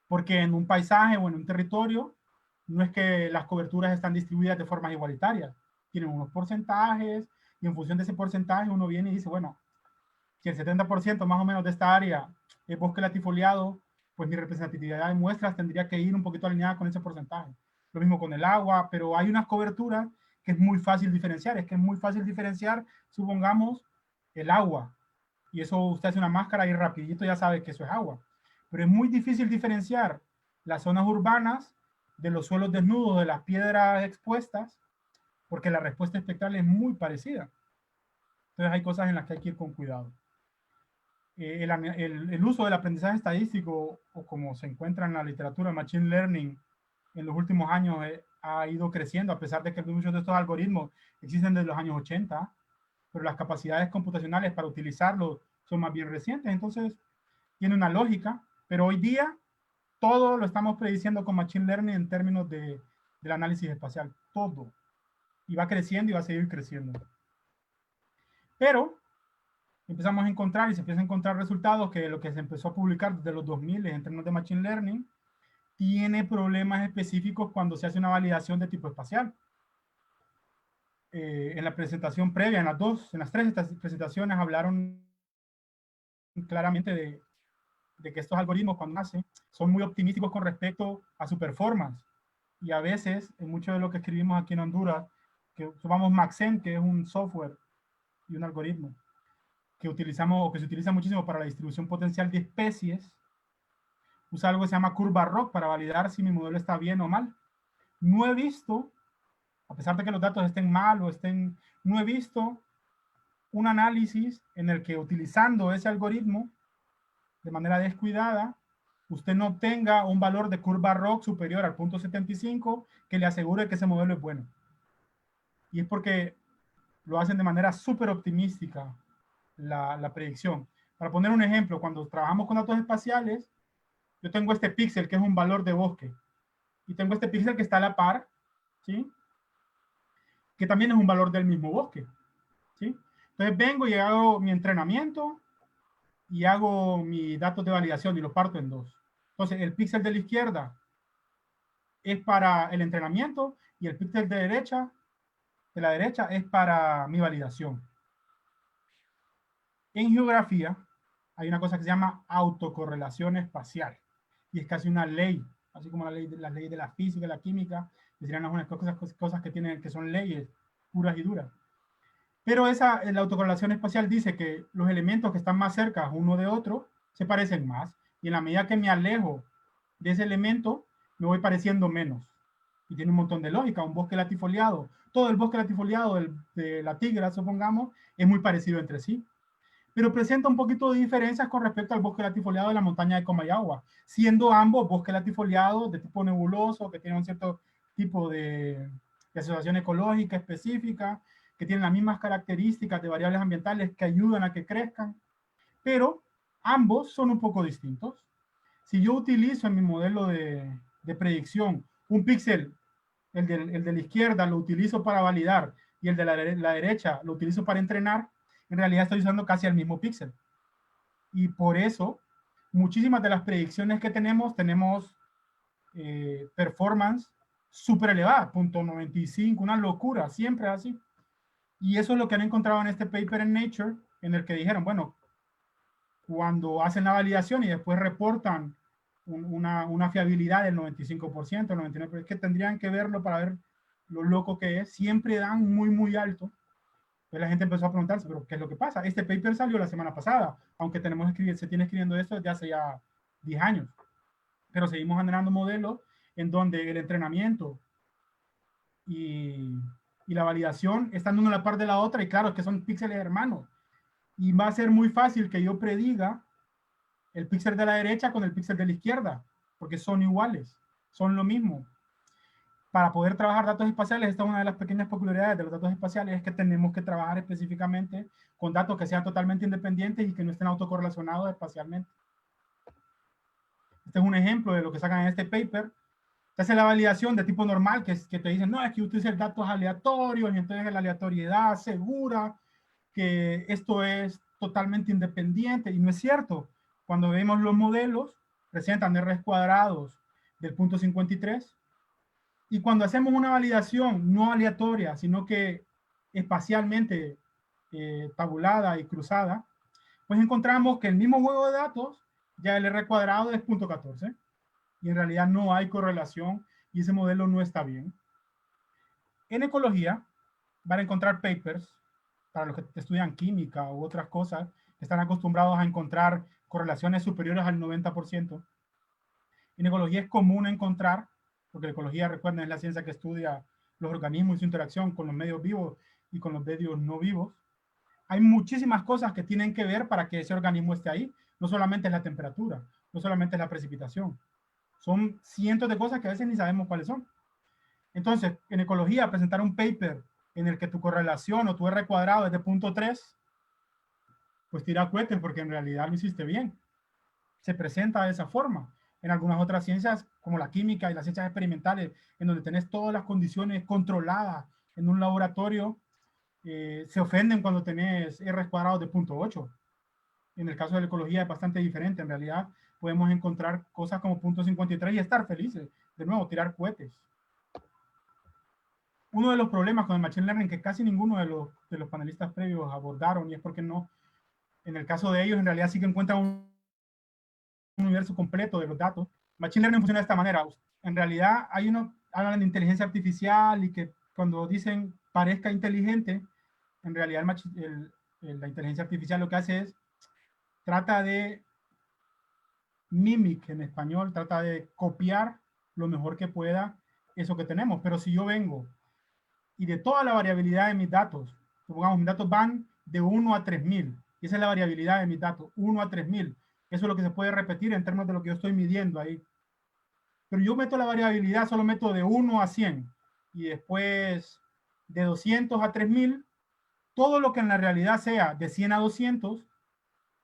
porque en un paisaje o en un territorio no es que las coberturas están distribuidas de formas igualitarias. tienen unos porcentajes, y en función de ese porcentaje uno viene y dice, bueno, si el 70% más o menos de esta área es bosque latifoliado, pues mi representatividad de muestras tendría que ir un poquito alineada con ese porcentaje. Lo mismo con el agua, pero hay unas coberturas que es muy fácil diferenciar. Es que es muy fácil diferenciar, supongamos, el agua. Y eso usted hace una máscara y rapidito ya sabe que eso es agua. Pero es muy difícil diferenciar las zonas urbanas de los suelos desnudos, de las piedras expuestas, porque la respuesta espectral es muy parecida. Entonces hay cosas en las que hay que ir con cuidado. El uso del aprendizaje estadístico, o como se encuentra en la literatura, Machine Learning, en los últimos años ha ido creciendo, a pesar de que muchos de estos algoritmos existen desde los años 80, pero las capacidades computacionales para utilizarlos son más bien recientes. Entonces, tiene una lógica, pero hoy día todo lo estamos prediciendo con Machine Learning en términos del análisis espacial, todo. Y va creciendo y va a seguir creciendo. Pero empezamos a encontrar y se empieza a encontrar resultados que lo que se empezó a publicar desde los 2000 en términos de Machine Learning tiene problemas específicos cuando se hace una validación de tipo espacial. En la presentación previa, en las tres presentaciones hablaron claramente de que estos algoritmos cuando nacen son muy optimísticos con respecto a su performance. Y a veces, en mucho de lo que escribimos aquí en Honduras, que tomamos Maxent, que es un software y un algoritmo que utilizamos o que se utiliza muchísimo para la distribución potencial de especies, usa algo que se llama curva ROC para validar si mi modelo está bien o mal. No he visto, a pesar de que los datos estén mal o estén, no he visto un análisis en el que utilizando ese algoritmo de manera descuidada, usted no tenga un valor de curva ROC superior al 0.75 que le asegure que ese modelo es bueno. Y es porque lo hacen de manera súper optimística la predicción. Para poner un ejemplo, cuando trabajamos con datos espaciales, yo tengo este píxel que es un valor de bosque y tengo este píxel que está a la par, ¿sí? Que también es un valor del mismo bosque, ¿sí? Entonces vengo y hago mi entrenamiento y hago mis datos de validación y los parto en dos. Entonces el píxel de la izquierda es para el entrenamiento y el píxel de la derecha es para mi validación. En geografía hay una cosa que se llama autocorrelación espacial y es casi una ley, así como las leyes de la física y la química, serían unas cosas que son leyes puras y duras. Pero la autocorrelación espacial dice que los elementos que están más cerca uno de otro se parecen más y en la medida que me alejo de ese elemento me voy pareciendo menos. Y tiene un montón de lógica. Un bosque latifoliado, todo el bosque latifoliado de la Tigra, supongamos, es muy parecido entre sí, pero presenta un poquito de diferencias con respecto al bosque latifoliado de la montaña de Comayagua, siendo ambos bosques latifoliados de tipo nebuloso, que tienen un cierto tipo de asociación ecológica específica, que tienen las mismas características de variables ambientales que ayudan a que crezcan, pero ambos son un poco distintos. Si yo utilizo en mi modelo de predicción un píxel, el de la izquierda lo utilizo para validar y el de la derecha lo utilizo para entrenar, en realidad estoy usando casi el mismo píxel. Y por eso, muchísimas de las predicciones que tenemos performance súper elevada, 0.95, una locura, siempre así. Y eso es lo que han encontrado en este paper en Nature, en el que dijeron, bueno, cuando hacen la validación y después reportan una fiabilidad del 95%, 99%, es que tendrían que verlo para ver lo loco que es, siempre dan muy, muy alto. Entonces la gente empezó a preguntarse, pero ¿qué es lo que pasa? Este paper salió la semana pasada, aunque se tiene escribiendo esto desde hace ya 10 años. Pero seguimos generando modelos en donde el entrenamiento y la validación están una a la par de la otra, y claro, es que son píxeles hermanos. Y va a ser muy fácil que yo prediga el píxel de la derecha con el píxel de la izquierda, porque son iguales, son lo mismo. Para poder trabajar datos espaciales, esta es una de las pequeñas peculiaridades de los datos espaciales, es que tenemos que trabajar específicamente con datos que sean totalmente independientes y que no estén autocorrelacionados espacialmente. Este es un ejemplo de lo que sacan en este paper. Se hace la validación de tipo normal, que te dicen, no, es que utilizan datos aleatorios, y entonces la aleatoriedad asegura que esto es totalmente independiente, y no es cierto. Cuando vemos los modelos, presentan R's cuadrados del 0.53, y cuando hacemos una validación no aleatoria, sino que espacialmente tabulada y cruzada, pues encontramos que el mismo juego de datos, ya el R cuadrado es 0.14, y en realidad no hay correlación y ese modelo no está bien. En ecología van a encontrar papers, para los que estudian química u otras cosas, que están acostumbrados a encontrar correlaciones superiores al 90%. En ecología es común encontrar, porque la ecología, recuerden, es la ciencia que estudia los organismos y su interacción con los medios vivos y con los medios no vivos. Hay muchísimas cosas que tienen que ver para que ese organismo esté ahí. No solamente es la temperatura, no solamente es la precipitación. Son cientos de cosas que a veces ni sabemos cuáles son. Entonces, en ecología, presentar un paper en el que tu correlación o tu R cuadrado es de 0.3, pues tira cohetes porque en realidad lo hiciste bien. Se presenta de esa forma. En algunas otras ciencias, como la química y las ciencias experimentales, en donde tenés todas las condiciones controladas en un laboratorio, se ofenden cuando tenés R cuadrados de 0.8. En el caso de la ecología es bastante diferente. En realidad podemos encontrar cosas como 0.53 y estar felices. De nuevo, tirar cohetes. Uno de los problemas con el Machine Learning que casi ninguno de los panelistas previos abordaron, y es porque no, en el caso de ellos, en realidad sí que encuentran un universo completo de los datos. Machine Learning funciona de esta manera. En realidad hay hablan de inteligencia artificial y que cuando dicen parezca inteligente, en realidad la inteligencia artificial lo que hace es trata de mimic en español, trata de copiar lo mejor que pueda eso que tenemos. Pero si yo vengo y de toda la variabilidad de mis datos, supongamos mis datos van de 1 a 3000, y esa es la variabilidad de mis datos, 1 a 3000, eso es lo que se puede repetir en términos de lo que yo estoy midiendo ahí. Pero yo meto la variabilidad, solo meto de 1 a 100, y después de 200 a 3000, todo lo que en la realidad sea de 100 a 200,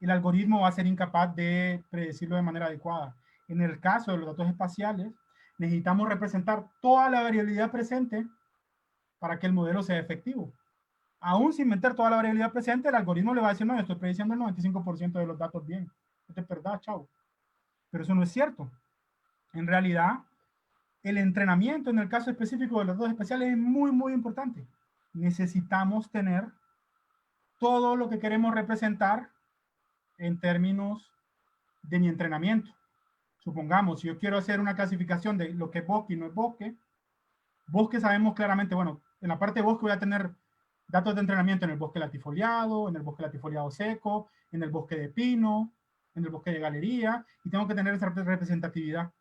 el algoritmo va a ser incapaz de predecirlo de manera adecuada. En el caso de los datos espaciales, necesitamos representar toda la variabilidad presente para que el modelo sea efectivo. Aún sin meter toda la variabilidad presente, el algoritmo le va a decir, no, yo estoy prediciendo el 95% de los datos bien. Esto es verdad, chao. Pero eso no es cierto. En realidad, el entrenamiento en el caso específico de los datos espaciales es muy, muy importante. Necesitamos tener todo lo que queremos representar en términos de mi entrenamiento. Supongamos, si yo quiero hacer una clasificación de lo que es bosque y no es bosque, bosque sabemos claramente, bueno, en la parte de bosque voy a tener datos de entrenamiento en el bosque latifoliado, en el bosque latifoliado seco, en el bosque de pino, en el bosque de galería, y tengo que tener esa representatividad.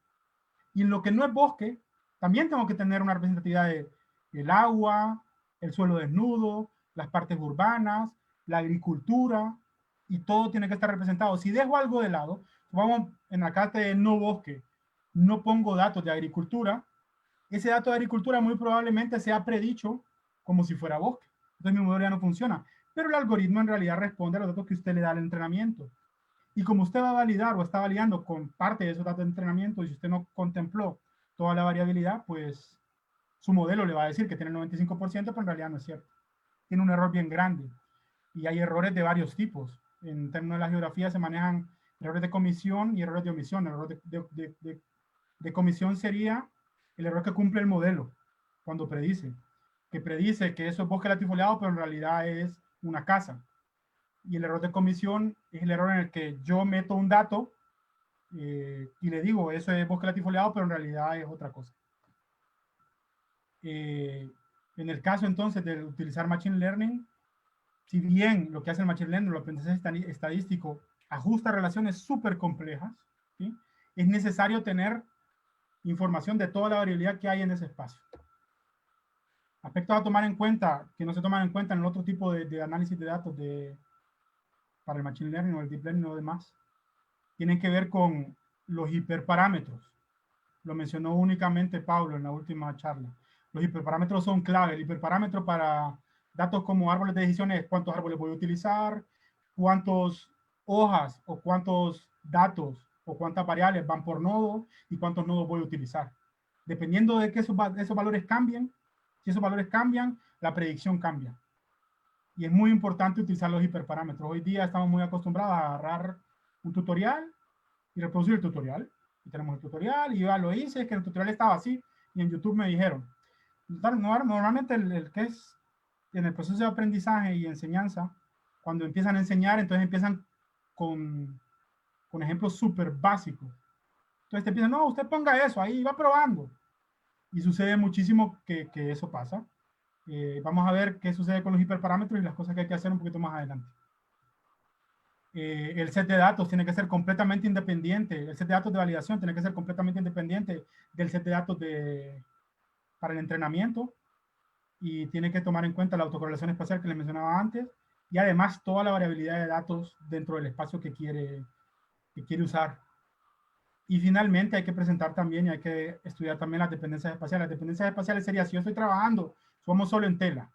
Y en lo que no es bosque, también tengo que tener una representatividad del agua, el suelo desnudo, las partes urbanas, la agricultura, y todo tiene que estar representado. Si dejo algo de lado, vamos en la carta de no bosque, no pongo datos de agricultura, ese dato de agricultura muy probablemente sea predicho como si fuera bosque. Entonces mi modelo ya no funciona. Pero el algoritmo en realidad responde a los datos que usted le da al entrenamiento. Y como usted va a validar o está validando con parte de esos datos de entrenamiento, y si usted no contempló toda la variabilidad, pues su modelo le va a decir que tiene el 95%, pero en realidad no es cierto. Tiene un error bien grande. Y hay errores de varios tipos. En términos de la geografía se manejan errores de comisión y errores de omisión. El error de comisión sería el error que cumple el modelo cuando predice. Que predice que eso es bosque latifoliado, pero en realidad es una casa. Y el error de comisión es el error en el que yo meto un dato y le digo, eso es bosque latifoliado, pero en realidad es otra cosa. En el caso entonces de utilizar Machine Learning, si bien lo que hace el Machine Learning, el aprendizaje estadístico, ajusta relaciones súper complejas, ¿sí? Es necesario tener información de toda la variabilidad que hay en ese espacio. Aspectos a tomar en cuenta, que no se toman en cuenta en el otro tipo de análisis de datos para el Machine Learning o el Deep Learning o demás, tienen que ver con los hiperparámetros. Lo mencionó únicamente Pablo en la última charla. Los hiperparámetros son clave. El hiperparámetro para datos como árboles de decisiones es cuántos árboles voy a utilizar, cuántas hojas o cuántos datos o cuántas variables van por nodo y cuántos nodos voy a utilizar. Dependiendo de que esos valores cambien, si esos valores cambian, la predicción cambia. Y es muy importante utilizar los hiperparámetros. Hoy día estamos muy acostumbrados a agarrar un tutorial y reproducir el tutorial. Y tenemos el tutorial y yo ya lo hice, es que el tutorial estaba así y en YouTube me dijeron. Normalmente el que es en el proceso de aprendizaje y enseñanza, cuando empiezan a enseñar, entonces empiezan con ejemplos súper básicos. Entonces te empiezan, no, usted ponga eso, ahí va probando. Y sucede muchísimo que eso pasa. Vamos a ver qué sucede con los hiperparámetros y las cosas que hay que hacer un poquito más adelante. El set de datos tiene que ser completamente independiente. El set de datos de validación tiene que ser completamente independiente del set de datos para el entrenamiento. Y tiene que tomar en cuenta la autocorrelación espacial que les mencionaba antes. Y además toda la variabilidad de datos dentro del espacio que quiere usar. Y finalmente hay que presentar también y hay que estudiar también las dependencias espaciales. Las dependencias espaciales sería, si yo estoy trabajando, somos solo en tela.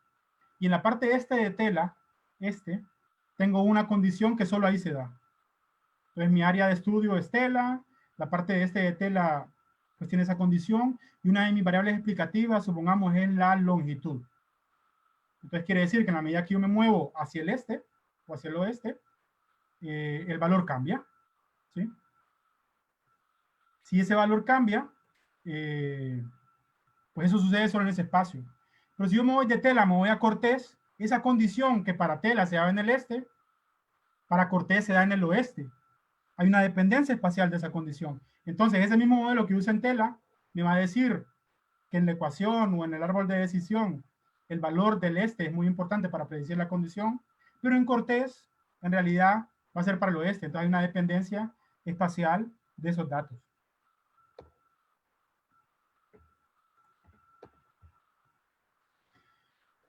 Y en la parte de tela, tengo una condición que solo ahí se da. Entonces mi área de estudio es tela, la parte de tela pues tiene esa condición, y una de mis variables explicativas, supongamos, es la longitud. Entonces quiere decir que en la medida que yo me muevo hacia el este o hacia el oeste, el valor cambia, ¿sí? Si ese valor cambia, pues eso sucede solo en ese espacio. Pero si yo me voy de tela, me voy a Cortés, esa condición que para tela se da en el este, para Cortés se da en el oeste. Hay una dependencia espacial de esa condición. Entonces, ese mismo modelo que usa en tela me va a decir que en la ecuación o en el árbol de decisión el valor del este es muy importante para predecir la condición, pero en Cortés, en realidad, va a ser para el oeste. Entonces, hay una dependencia espacial de esos datos.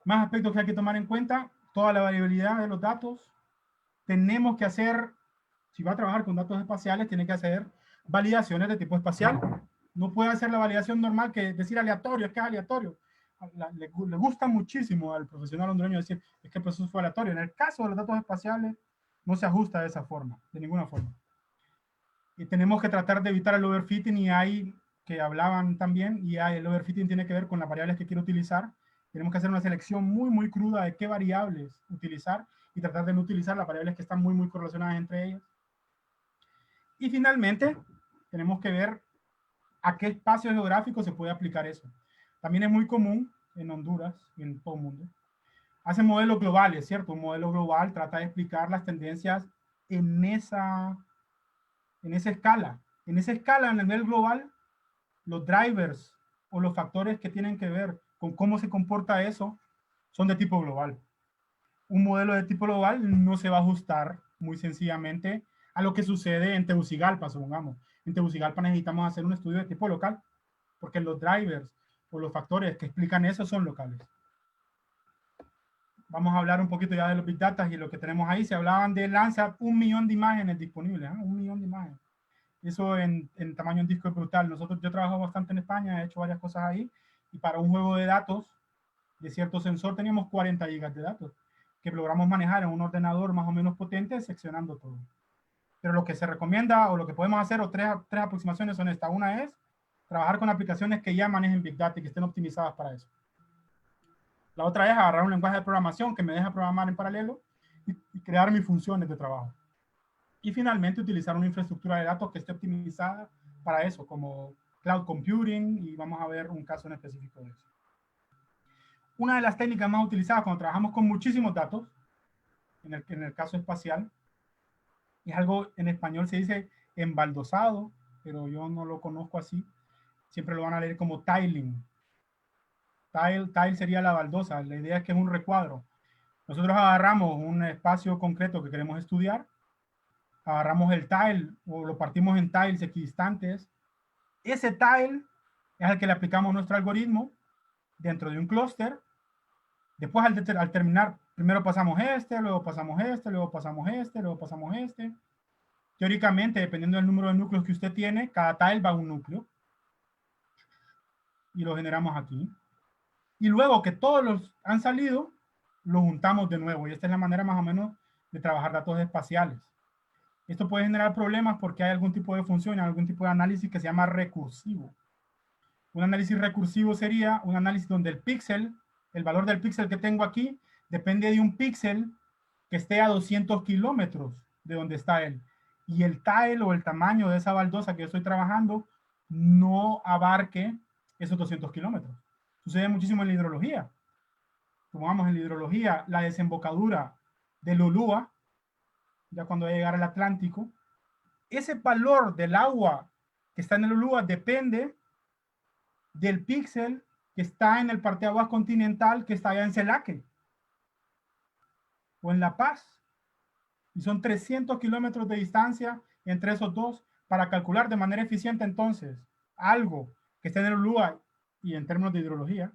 Más aspectos que hay que tomar en cuenta, toda la variabilidad de los datos. Tenemos que hacer, si va a trabajar con datos espaciales, tiene que hacer validaciones de tipo espacial. No puede hacer la validación normal que decir aleatorio, es que es aleatorio. Le gusta muchísimo al profesional hondureño decir, es que el proceso fue aleatorio. En el caso de los datos espaciales, no se ajusta de esa forma, de ninguna forma. Y tenemos que tratar de evitar el overfitting, y hay que hablaban también, y el overfitting tiene que ver con las variables que quiero utilizar. Tenemos que hacer una selección muy, muy cruda de qué variables utilizar y tratar de no utilizar las variables que están muy, muy correlacionadas entre ellas. Y finalmente, tenemos que ver a qué espacio geográfico se puede aplicar eso. También es muy común en Honduras y en todo el mundo. Hacen modelos globales, ¿cierto? Un modelo global trata de explicar las tendencias en esa escala. En esa escala, a nivel global, los drivers o los factores que tienen que ver con cómo se comporta eso son de tipo global. Un modelo de tipo global no se va a ajustar muy sencillamente a lo que sucede en Tegucigalpa, supongamos. En Tegucigalpa necesitamos hacer un estudio de tipo local, porque los drivers o los factores que explican eso son locales. Vamos a hablar un poquito ya de los Big Data y lo que tenemos ahí. Se hablaban de Landsat, 1 millón de imágenes disponibles, 1 millón de imágenes. Eso en tamaño en disco es brutal. Yo trabajo bastante en España, he hecho varias cosas ahí, y para un juego de datos de cierto sensor teníamos 40 gigas de datos que logramos manejar en un ordenador más o menos potente, seccionando todo. Pero lo que se recomienda o lo que podemos hacer, o tres aproximaciones son estas. Una es trabajar con aplicaciones que ya manejen Big Data y que estén optimizadas para eso. La otra es agarrar un lenguaje de programación que me deja programar en paralelo y crear mis funciones de trabajo. Y finalmente utilizar una infraestructura de datos que esté optimizada para eso, como cloud computing, y vamos a ver un caso en específico de eso. Una de las técnicas más utilizadas cuando trabajamos con muchísimos datos, en el caso espacial, es algo, en español se dice embaldosado, pero yo no lo conozco así. Siempre lo van a leer como tiling. Tile sería la baldosa. La idea es que es un recuadro. Nosotros agarramos un espacio concreto que queremos estudiar, agarramos el tile o lo partimos en tiles equidistantes. Ese tile es al que le aplicamos nuestro algoritmo dentro de un clúster. Después, al terminar, primero pasamos luego pasamos luego pasamos luego pasamos este. Teóricamente, dependiendo del número de núcleos que usted tiene, cada tile va a un núcleo. Y lo generamos aquí. Y luego que todos los han salido, los juntamos de nuevo. Y esta es la manera más o menos de trabajar datos espaciales. Esto puede generar problemas porque hay algún tipo de función, algún tipo de análisis que se llama recursivo. Un análisis recursivo sería un análisis donde el píxel, el valor del píxel que tengo aquí, depende de un píxel que esté a 200 kilómetros de donde está él. Y el tile o el tamaño de esa baldosa que yo estoy trabajando no abarque esos 200 kilómetros. Sucede muchísimo en la hidrología. tomamos en la hidrología la desembocadura del Ulúa, ya cuando va a llegar al Atlántico, ese valor del agua que está en el Ulúa depende del píxel que está en el parteaguas continental que está allá en Celaque o en La Paz. Y son 300 kilómetros de distancia entre esos dos para calcular de manera eficiente entonces algo que esté en el Ulúa y en términos de hidrología,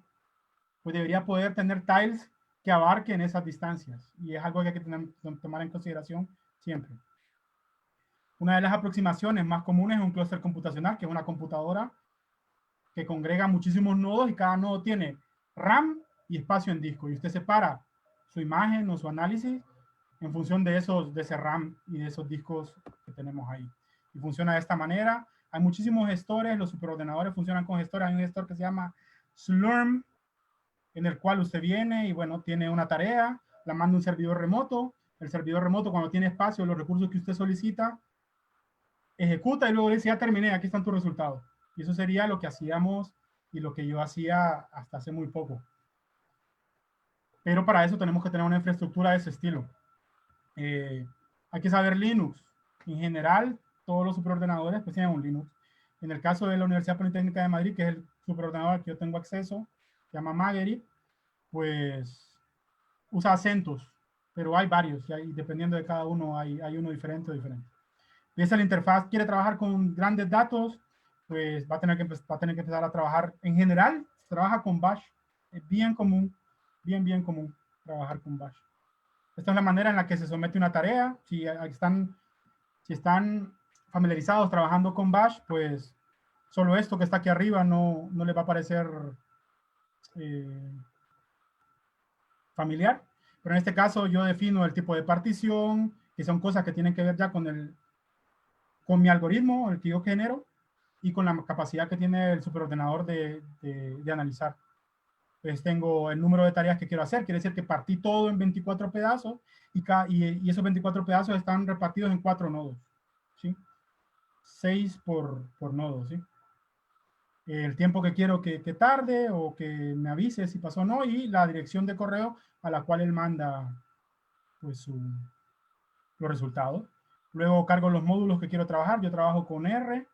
pues debería poder tener tiles que abarquen esas distancias. Y es algo que hay que tomar en consideración siempre. Una de las aproximaciones más comunes es un clúster computacional, que es una computadora que congrega muchísimos nodos y cada nodo tiene RAM y espacio en disco. Y usted separa su imagen o su análisis en función de ese RAM y de esos discos que tenemos ahí. Y funciona de esta manera. Hay muchísimos gestores, los superordenadores funcionan con gestores. Hay un gestor que se llama Slurm, en el cual usted viene y bueno, tiene una tarea, la manda a un servidor remoto. El servidor remoto, cuando tiene espacio, los recursos que usted solicita, ejecuta y luego dice, ya terminé, aquí están tus resultados. Y eso sería lo que hacíamos y lo que yo hacía hasta hace muy poco. Pero para eso tenemos que tener una infraestructura de ese estilo. Hay que saber Linux. En general, todos los superordenadores pues tienen un Linux. En el caso de la Universidad Politécnica de Madrid, que es el superordenador al que yo tengo acceso, se llama Maggerit, pues usa CentOS, pero hay varios, y dependiendo de cada uno hay uno diferente o diferente. Y esa es la interfaz. Quiere trabajar con grandes datos, pues va a tener que empezar a trabajar. En general, trabaja con Bash. Es bien común, bien común trabajar con Bash. Esta es la manera en la que se somete una tarea. Si están familiarizados trabajando con Bash, pues solo esto que está aquí arriba no les va a parecer familiar. Pero en este caso yo defino el tipo de partición, que son cosas que tienen que ver ya con mi algoritmo, el que yo genero, y con la capacidad que tiene el superordenador de analizar. Pues tengo el número de tareas que quiero hacer, quiere decir que partí todo en 24 pedazos y esos 24 pedazos están repartidos en 4 nodos, ¿sí? 6 por nodo, ¿sí? El tiempo que quiero que tarde o que me avise si pasó o no y la dirección de correo a la cual él manda pues los resultados. Luego cargo los módulos que quiero trabajar. Yo trabajo con R,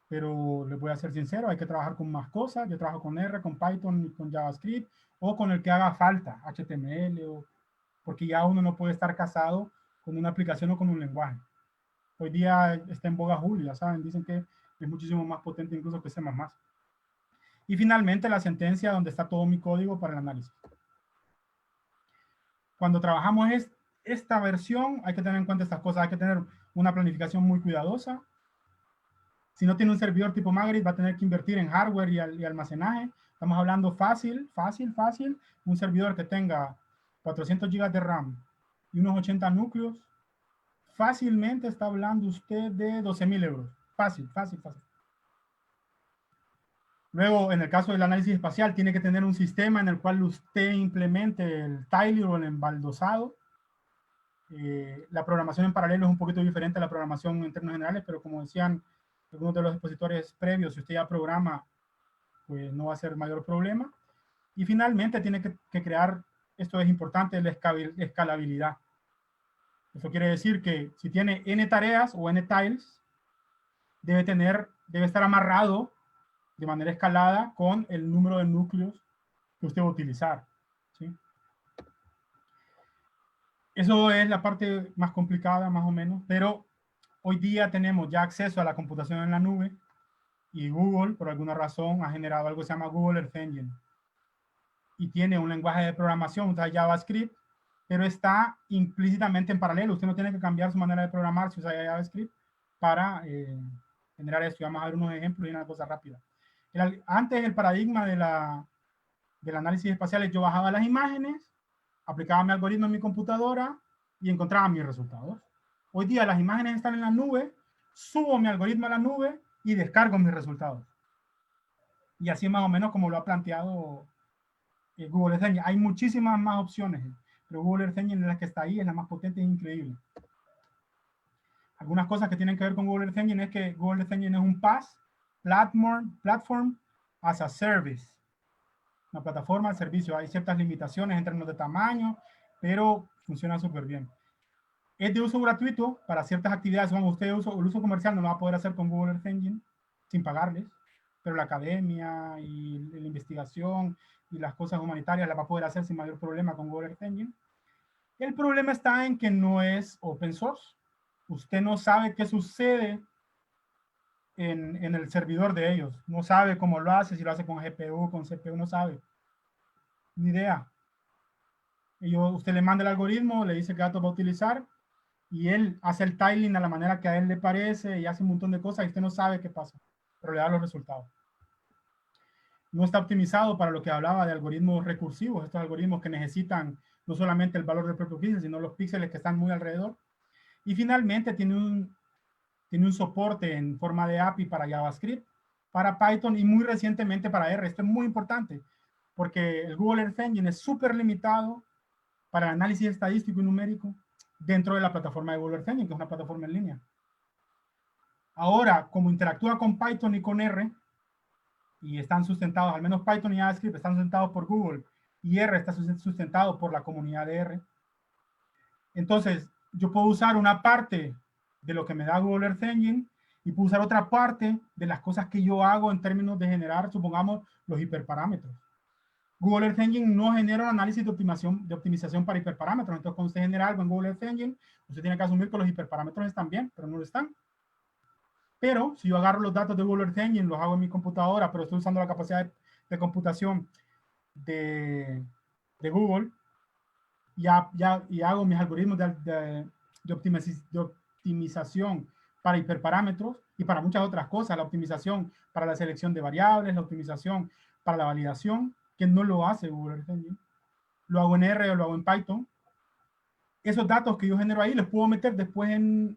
pero les voy a ser sincero, hay que trabajar con más cosas. Yo trabajo con R, con Python, con JavaScript, o con el que haga falta, HTML, porque ya uno no puede estar casado con una aplicación o con un lenguaje. Hoy día está en boga Julio, ya saben, dicen que es muchísimo más potente incluso que C++. Y finalmente la sentencia donde está todo mi código para el análisis. Cuando trabajamos esta versión, hay que tener en cuenta estas cosas, hay que tener una planificación muy cuidadosa. Si no tiene un servidor tipo Maggerit, va a tener que invertir en hardware y almacenaje. Estamos hablando fácil, un servidor que tenga 400 GB de RAM y unos 80 núcleos, fácilmente está hablando usted de 12.000 euros. Fácil. Luego, en el caso del análisis espacial, tiene que tener un sistema en el cual usted implemente el tiling o el embaldosado. La programación en paralelo es un poquito diferente a la programación en términos generales, pero como decían algunos de los expositores previos, si usted ya programa, pues no va a ser mayor problema. Y finalmente tiene que crear, esto es importante, la escalabilidad. Eso quiere decir que si tiene n tareas o n tiles, debe estar amarrado de manera escalada con el número de núcleos que usted va a utilizar, ¿sí? Eso es la parte más complicada, más o menos, pero hoy día tenemos ya acceso a la computación en la nube y Google, por alguna razón, ha generado algo que se llama Google Earth Engine y tiene un lenguaje de programación, usa JavaScript, pero está implícitamente en paralelo. Usted no tiene que cambiar su manera de programar si usa JavaScript para generar esto. Y vamos a ver unos ejemplos y una cosa rápida. Antes el paradigma del análisis espacial, yo bajaba las imágenes, aplicaba mi algoritmo en mi computadora y encontraba mis resultados. Hoy día las imágenes están en la nube, subo mi algoritmo a la nube y descargo mis resultados. Y así más o menos como lo ha planteado Google Earth Engine. Hay muchísimas más opciones, pero Google Earth Engine es la que está ahí, es la más potente e increíble. Algunas cosas que tienen que ver con Google Earth Engine es que Google Earth Engine es un PaaS, Platform as a Service. Una plataforma de servicio. Hay ciertas limitaciones en términos de tamaño, pero funciona súper bien. Es de uso gratuito para ciertas actividades. Como usted el uso comercial no lo va a poder hacer con Google Earth Engine sin pagarles, pero la academia y la investigación y las cosas humanitarias las va a poder hacer sin mayor problema con Google Earth Engine. El problema está en que no es open source. Usted no sabe qué sucede en el servidor de ellos. No sabe cómo lo hace, si lo hace con GPU, con CPU, no sabe. Ni idea. Usted le manda el algoritmo, le dice qué datos va a utilizar y él hace el tiling a la manera que a él le parece y hace un montón de cosas y usted no sabe qué pasa, pero le da los resultados. No está optimizado para lo que hablaba de algoritmos recursivos, estos algoritmos que necesitan no solamente el valor del propio píxel, sino los píxeles que están muy alrededor. Y finalmente tiene un soporte en forma de API para JavaScript, para Python y muy recientemente para R. Esto es muy importante porque el Google Earth Engine es súper limitado para el análisis estadístico y numérico dentro de la plataforma de Google Earth Engine, que es una plataforma en línea. Ahora, como interactúa con Python y con R, y están sustentados, al menos Python y JavaScript están sustentados por Google, y R está sustentado por la comunidad de R, entonces yo puedo usar una parte de lo que me da Google Earth Engine y puedo usar otra parte de las cosas que yo hago en términos de generar, supongamos, los hiperparámetros. Google Earth Engine no genera un análisis de optimización para hiperparámetros. Entonces, cuando usted genera algo en Google Earth Engine, usted tiene que asumir que los hiperparámetros están bien, pero no lo están. Pero si yo agarro los datos de Google Earth Engine, los hago en mi computadora, pero estoy usando la capacidad de computación de Google, y hago mis algoritmos de optimización para hiperparámetros y para muchas otras cosas, la optimización para la selección de variables, la optimización para la validación, que no lo hace Google Earth Engine. Lo hago en R o lo hago en Python. Esos datos que yo genero ahí los puedo meter después en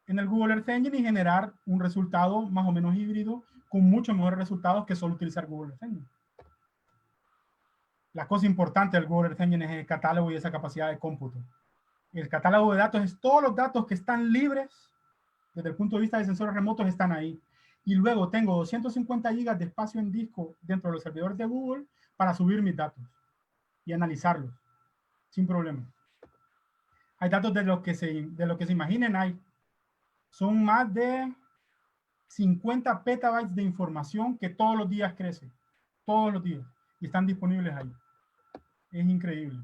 el Google Earth Engine y generar un resultado más o menos híbrido con muchos mejores resultados que solo utilizar Google Earth Engine. La cosa importante del Google Earth Engine es el catálogo y esa capacidad de cómputo. El catálogo de datos es todos los datos que están libres desde el punto de vista de sensores remotos están ahí. Y luego tengo 250 gigas de espacio en disco dentro de los servidores de Google para subir mis datos y analizarlos sin problema. Hay datos de lo que se imaginen, son más de 50 petabytes de información que todos los días crece, todos los días, y están disponibles ahí. Es increíble.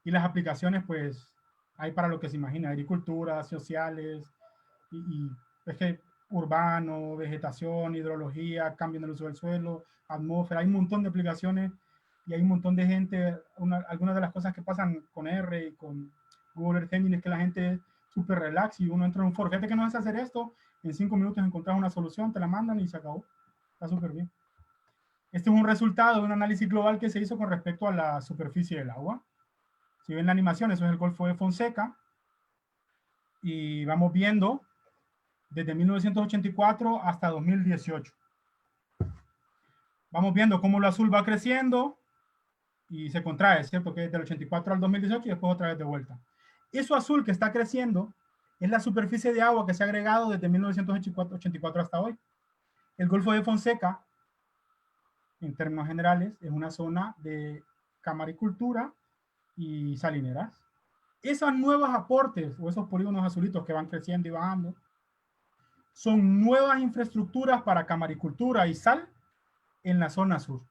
Y las aplicaciones, pues, hay para lo que se imagina, agricultura, sociales, y es que urbano, vegetación, hidrología, cambio en el uso del suelo, atmósfera, hay un montón de aplicaciones y hay un montón de gente. Algunas de las cosas que pasan con R y con Google Earth Engine es que la gente es súper relax y uno entra en un foro. Fíjate que no es hacer esto, en 5 minutos encontrás una solución, te la mandan y se acabó. Está súper bien. Este es un resultado de un análisis global que se hizo con respecto a la superficie del agua. Si ven la animación, eso es el Golfo de Fonseca. Y vamos viendo desde 1984 hasta 2018. Vamos viendo cómo lo azul va creciendo y se contrae, ¿cierto? Que es del 84 al 2018 y después otra vez de vuelta. Eso azul que está creciendo es la superficie de agua que se ha agregado desde 1984 hasta hoy. El Golfo de Fonseca, en términos generales, es una zona de camaricultura y salineras. Esos nuevos aportes o esos polígonos azulitos que van creciendo y bajando son nuevas infraestructuras para camaricultura y sal en la zona sur.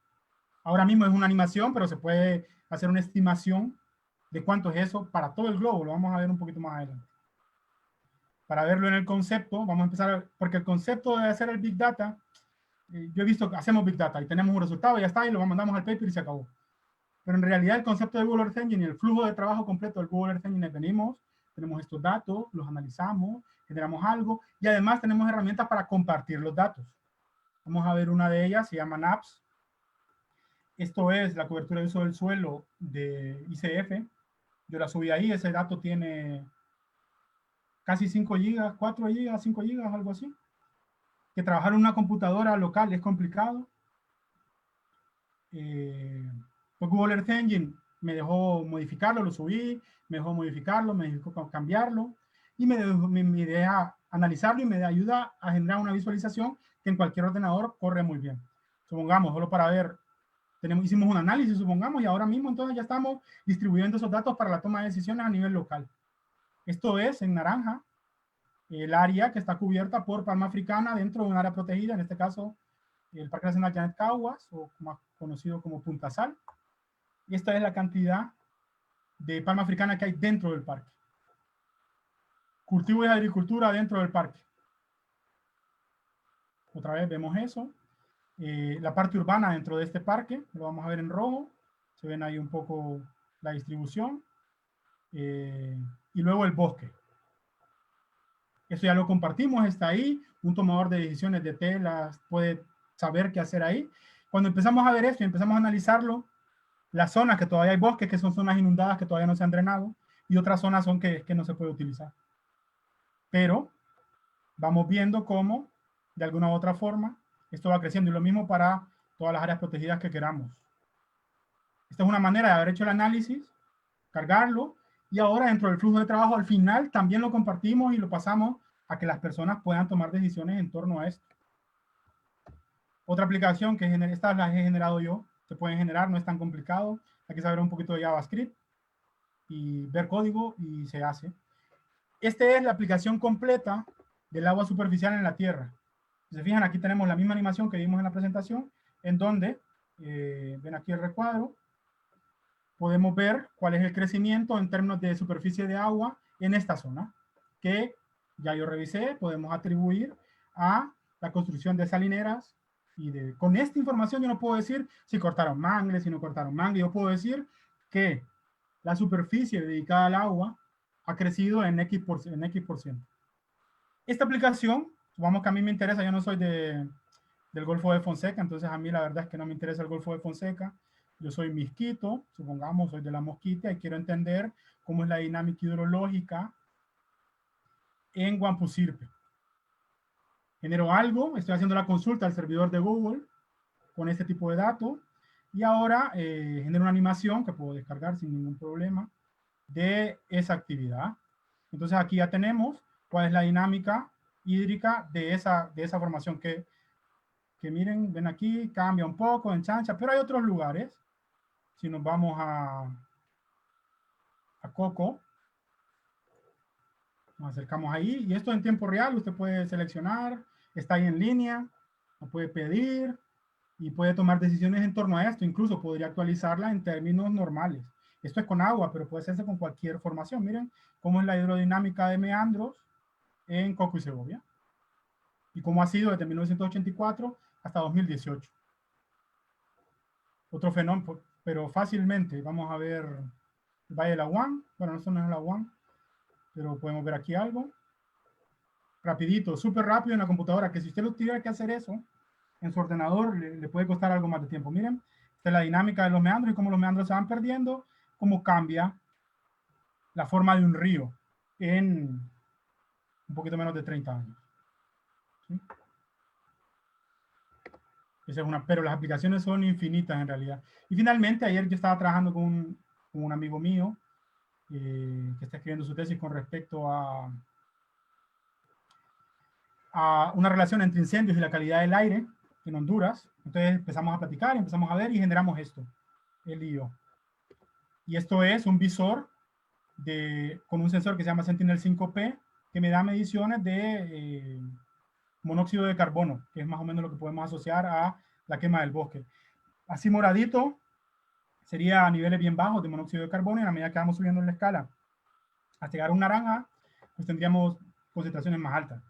Ahora mismo es una animación, pero se puede hacer una estimación de cuánto es eso para todo el globo. Lo vamos a ver un poquito más adelante. Para verlo en el concepto, vamos a empezar, porque el concepto de hacer el Big Data, yo he visto que hacemos Big Data y tenemos un resultado y ya está, y lo mandamos al paper y se acabó. Pero en realidad el concepto de Google Earth Engine y el flujo de trabajo completo del Google Earth Engine es tenemos estos datos, los analizamos, generamos algo y además tenemos herramientas para compartir los datos. Vamos a ver una de ellas, se llama NAPS. Esto es la cobertura de uso del suelo de ICF. Yo la subí ahí, ese dato tiene casi 5 gigas, 4 gigas, 5 gigas, algo así. Que trabajar en una computadora local es complicado. Pues Google Earth Engine me dejó modificarlo, lo subí, me dejó modificarlo, me dejó cambiarlo y me deja analizarlo y me ayuda a generar una visualización que en cualquier ordenador corre muy bien. Supongamos, solo para ver hicimos un análisis, supongamos, y ahora mismo entonces ya estamos distribuyendo esos datos para la toma de decisiones a nivel local. Esto es, en naranja, el área que está cubierta por palma africana dentro de un área protegida, en este caso, el Parque Nacional Janet Caguas, o más conocido como Punta Sal. Y esta es la cantidad de palma africana que hay dentro del parque. Cultivo y agricultura dentro del parque. Otra vez vemos eso. La parte urbana dentro de este parque, lo vamos a ver en rojo. Se ven ahí un poco la distribución. Y luego el bosque. Esto ya lo compartimos, está ahí. Un tomador de decisiones de telas puede saber qué hacer ahí. Cuando empezamos a ver esto y empezamos a analizarlo, las zonas que todavía hay bosques, que son zonas inundadas que todavía no se han drenado, y otras zonas son que no se puede utilizar. Pero vamos viendo cómo, de alguna u otra forma, esto va creciendo. Y lo mismo para todas las áreas protegidas que queramos. Esta es una manera de haber hecho el análisis, cargarlo, y ahora dentro del flujo de trabajo, al final, también lo compartimos y lo pasamos a que las personas puedan tomar decisiones en torno a esto. Otra aplicación que estas las he generado yo, se pueden generar, no es tan complicado. Hay que saber un poquito de JavaScript y ver código y se hace. Esta es la aplicación completa del agua superficial en la Tierra. Si se fijan, aquí tenemos la misma animación que vimos en la presentación, en donde, ven aquí el recuadro, podemos ver cuál es el crecimiento en términos de superficie de agua en esta zona, que ya yo revisé, podemos atribuir a la construcción de salineras, y con esta información yo no puedo decir si cortaron mangles, si no cortaron mangles, yo puedo decir que la superficie dedicada al agua ha crecido en X%. Esta aplicación, supongamos que a mí me interesa, yo no soy del Golfo de Fonseca, entonces a mí la verdad es que no me interesa el Golfo de Fonseca. Yo soy Misquito, supongamos, soy de la Mosquita y quiero entender cómo es la dinámica hidrológica en Guampusirpe. Genero algo, estoy haciendo la consulta al servidor de Google con este tipo de datos y ahora genero una animación que puedo descargar sin ningún problema de esa actividad. Entonces aquí ya tenemos cuál es la dinámica hídrica de esa formación que miren, ven aquí, cambia un poco, enchancha, pero hay otros lugares. Si nos vamos a Coco, nos acercamos ahí, y esto en tiempo real, usted puede seleccionar, está ahí en línea, lo puede pedir, y puede tomar decisiones en torno a esto, incluso podría actualizarla en términos normales. Esto es con agua, pero puede hacerse con cualquier formación. Miren cómo es la hidrodinámica de meandros en Coco y Segovia, y cómo ha sido desde 1984 hasta 2018. Otro fenómeno, pero fácilmente, vamos a ver el Valle de la UAM. Bueno, esto no es la UAM, pero podemos ver aquí algo. Rapidito, súper rápido en la computadora, que si usted lo tuviera que hacer eso en su ordenador, le puede costar algo más de tiempo. Miren, esta es la dinámica de los meandros y cómo los meandros se van perdiendo, cómo cambia la forma de un río en un poquito menos de 30 años. ¿Sí? Esa es una, pero las aplicaciones son infinitas en realidad. Y finalmente, ayer yo estaba trabajando con un amigo mío que está escribiendo su tesis con respecto a una relación entre incendios y la calidad del aire en Honduras. Entonces empezamos a platicar, empezamos a ver y generamos esto, él y yo. Y esto es un visor con un sensor que se llama Sentinel-5P, que me da mediciones de monóxido de carbono, que es más o menos lo que podemos asociar a la quema del bosque. Así moradito sería a niveles bien bajos de monóxido de carbono, y a la medida que vamos subiendo en la escala hasta llegar a un naranja, pues tendríamos concentraciones más altas.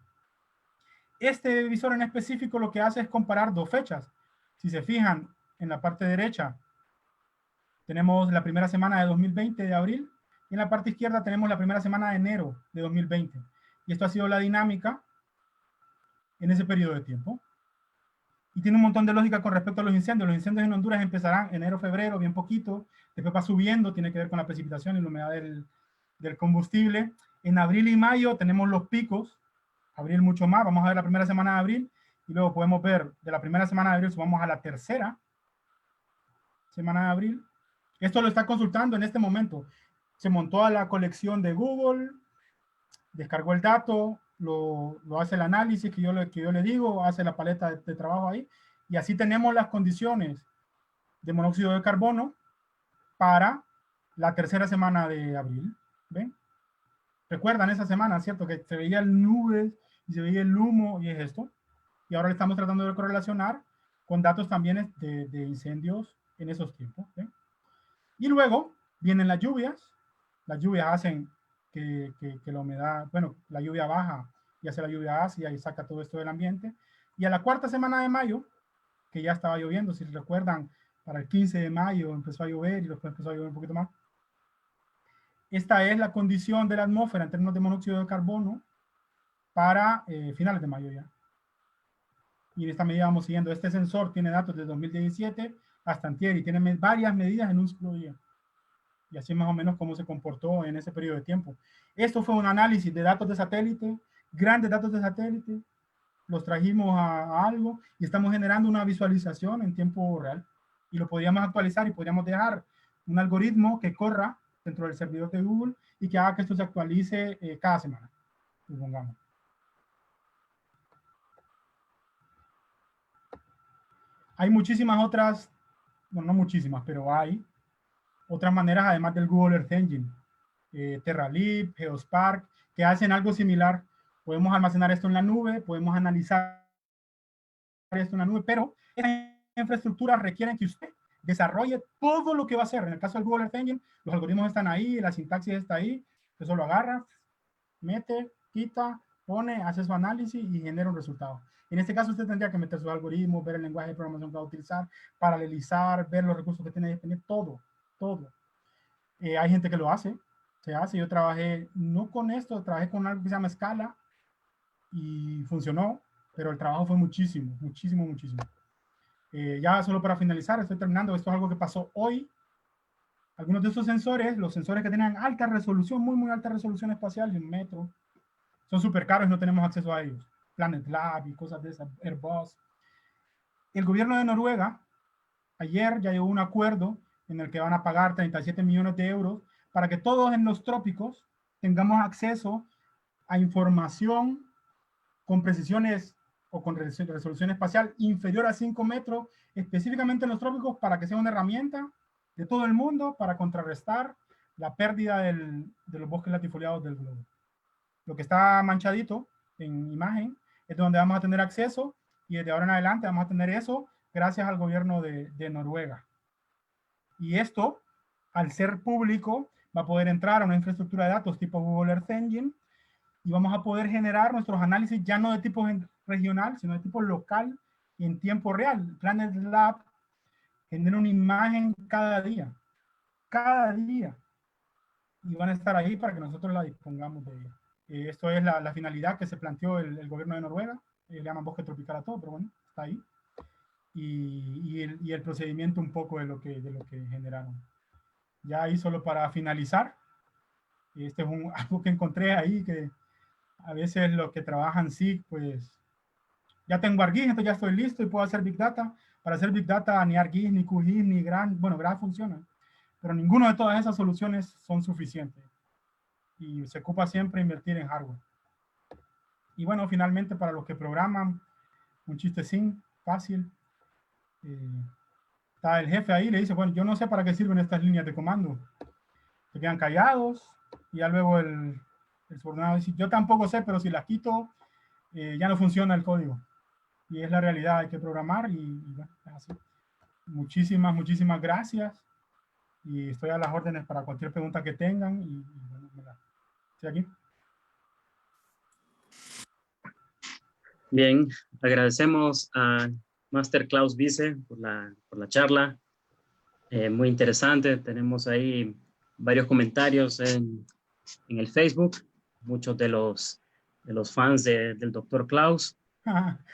Este visor en específico lo que hace es comparar dos fechas. Si se fijan, en la parte derecha tenemos la primera semana de 2020 de abril, y en la parte izquierda tenemos la primera semana de enero de 2020. Y esto ha sido la dinámica en ese periodo de tiempo. Y tiene un montón de lógica con respecto a los incendios. Los incendios en Honduras empezarán enero, febrero, bien poquito, después va subiendo, tiene que ver con la precipitación y la humedad del combustible. En abril y mayo tenemos los picos, abril mucho más, vamos a ver la primera semana de abril, y luego podemos ver de la primera semana de abril, subamos a la tercera semana de abril. Esto lo está consultando en este momento. Se montó a la colección de Google, descargó el dato, lo hace el análisis que yo le digo, hace la paleta de trabajo ahí, y así tenemos las condiciones de monóxido de carbono para la tercera semana de abril. ¿Ven? Recuerdan esa semana, ¿cierto? Que se veían nubes y se veía el humo y es esto. Y ahora le estamos tratando de correlacionar con datos también de incendios en esos tiempos. ¿Ven? Y luego vienen las lluvias. Las lluvias hacen que la humedad, bueno, la lluvia baja y hace la lluvia ácida y saca todo esto del ambiente. Y a la cuarta semana de mayo, que ya estaba lloviendo, si recuerdan, para el 15 de mayo empezó a llover y después empezó a llover un poquito más. Esta es la condición de la atmósfera en términos de monóxido de carbono para finales de mayo ya. Y en esta medida vamos siguiendo. Este sensor tiene datos de 2017 hasta antier y tiene varias medidas en un solo día. Y así más o menos cómo se comportó en ese periodo de tiempo. Esto fue un análisis de datos de satélite, grandes datos de satélite, los trajimos a algo y estamos generando una visualización en tiempo real. Y lo podríamos actualizar y podríamos dejar un algoritmo que corra dentro del servidor de Google y que haga que esto se actualice cada semana, supongamos. Hay muchísimas otras, bueno, no muchísimas, pero hay otras maneras además del Google Earth Engine, TerraLib, Geospark, que hacen algo similar. Podemos almacenar esto en la nube, podemos analizar esto en la nube, pero esa infraestructura requiere que usted desarrolle todo lo que va a hacer. En el caso del Google Earth Engine, los algoritmos están ahí, la sintaxis está ahí, eso lo agarra, mete, quita, pone, hace su análisis y genera un resultado. En este caso usted tendría que meter sus algoritmos, ver el lenguaje de programación que va a utilizar, paralelizar, ver los recursos que tiene disponibles, todo. Hay gente que lo hace, se hace. Yo trabajé, no con esto, trabajé con algo que se llama Scala y funcionó, pero el trabajo fue muchísimo. Ya solo para finalizar, estoy terminando, esto es algo que pasó hoy. Algunos de estos sensores, los sensores que tenían alta resolución, muy alta resolución espacial, de 1 metro, son súper caros y no tenemos acceso a ellos. Planet Lab y cosas de esas, Airbus. El gobierno de Noruega, ayer ya llegó a un acuerdo en el que van a pagar 37 millones de euros para que todos en los trópicos tengamos acceso a información con precisiones o con resolución espacial inferior a 5 metros, específicamente en los trópicos, para que sea una herramienta de todo el mundo para contrarrestar la pérdida de los bosques latifoliados del globo. Lo que está manchadito en imagen es donde vamos a tener acceso y desde ahora en adelante vamos a tener eso gracias al gobierno de Noruega. Y esto, al ser público, va a poder entrar a una infraestructura de datos tipo Google Earth Engine y vamos a poder generar nuestros análisis ya no de tipo regional, sino de tipo local y en tiempo real. Planet Lab genera una imagen cada día. Y van a estar ahí para que nosotros la dispongamos de ella. Esto es la finalidad que se planteó el gobierno de Noruega. Le llaman bosque tropical a todo, pero bueno, está ahí. Y el procedimiento un poco de lo que generaron. Ya ahí solo para finalizar, este es algo que encontré ahí, que a veces los que trabajan SIG, pues ya tengo ArcGIS, entonces ya estoy listo y puedo hacer Big Data. Para hacer Big Data ni ArcGIS, ni QGIS, ni Graph, bueno, Graph funciona, pero ninguno de todas esas soluciones son suficientes. Y se ocupa siempre invertir en hardware. Y bueno, finalmente para los que programan, un chistecín fácil. Está el jefe ahí, le dice, bueno, yo no sé para qué sirven estas líneas de comando. Se quedan callados y ya luego el subordinado dice, yo tampoco sé, pero si las quito, ya no funciona el código. Y es la realidad, hay que programar y bueno, así. Muchísimas gracias. Y estoy a las órdenes para cualquier pregunta que tengan. Y bueno, estoy aquí. Bien, agradecemos a Master Klaus Wiese por la charla. Muy interesante. Tenemos ahí varios comentarios en el Facebook, muchos de los fans del Dr. Klaus.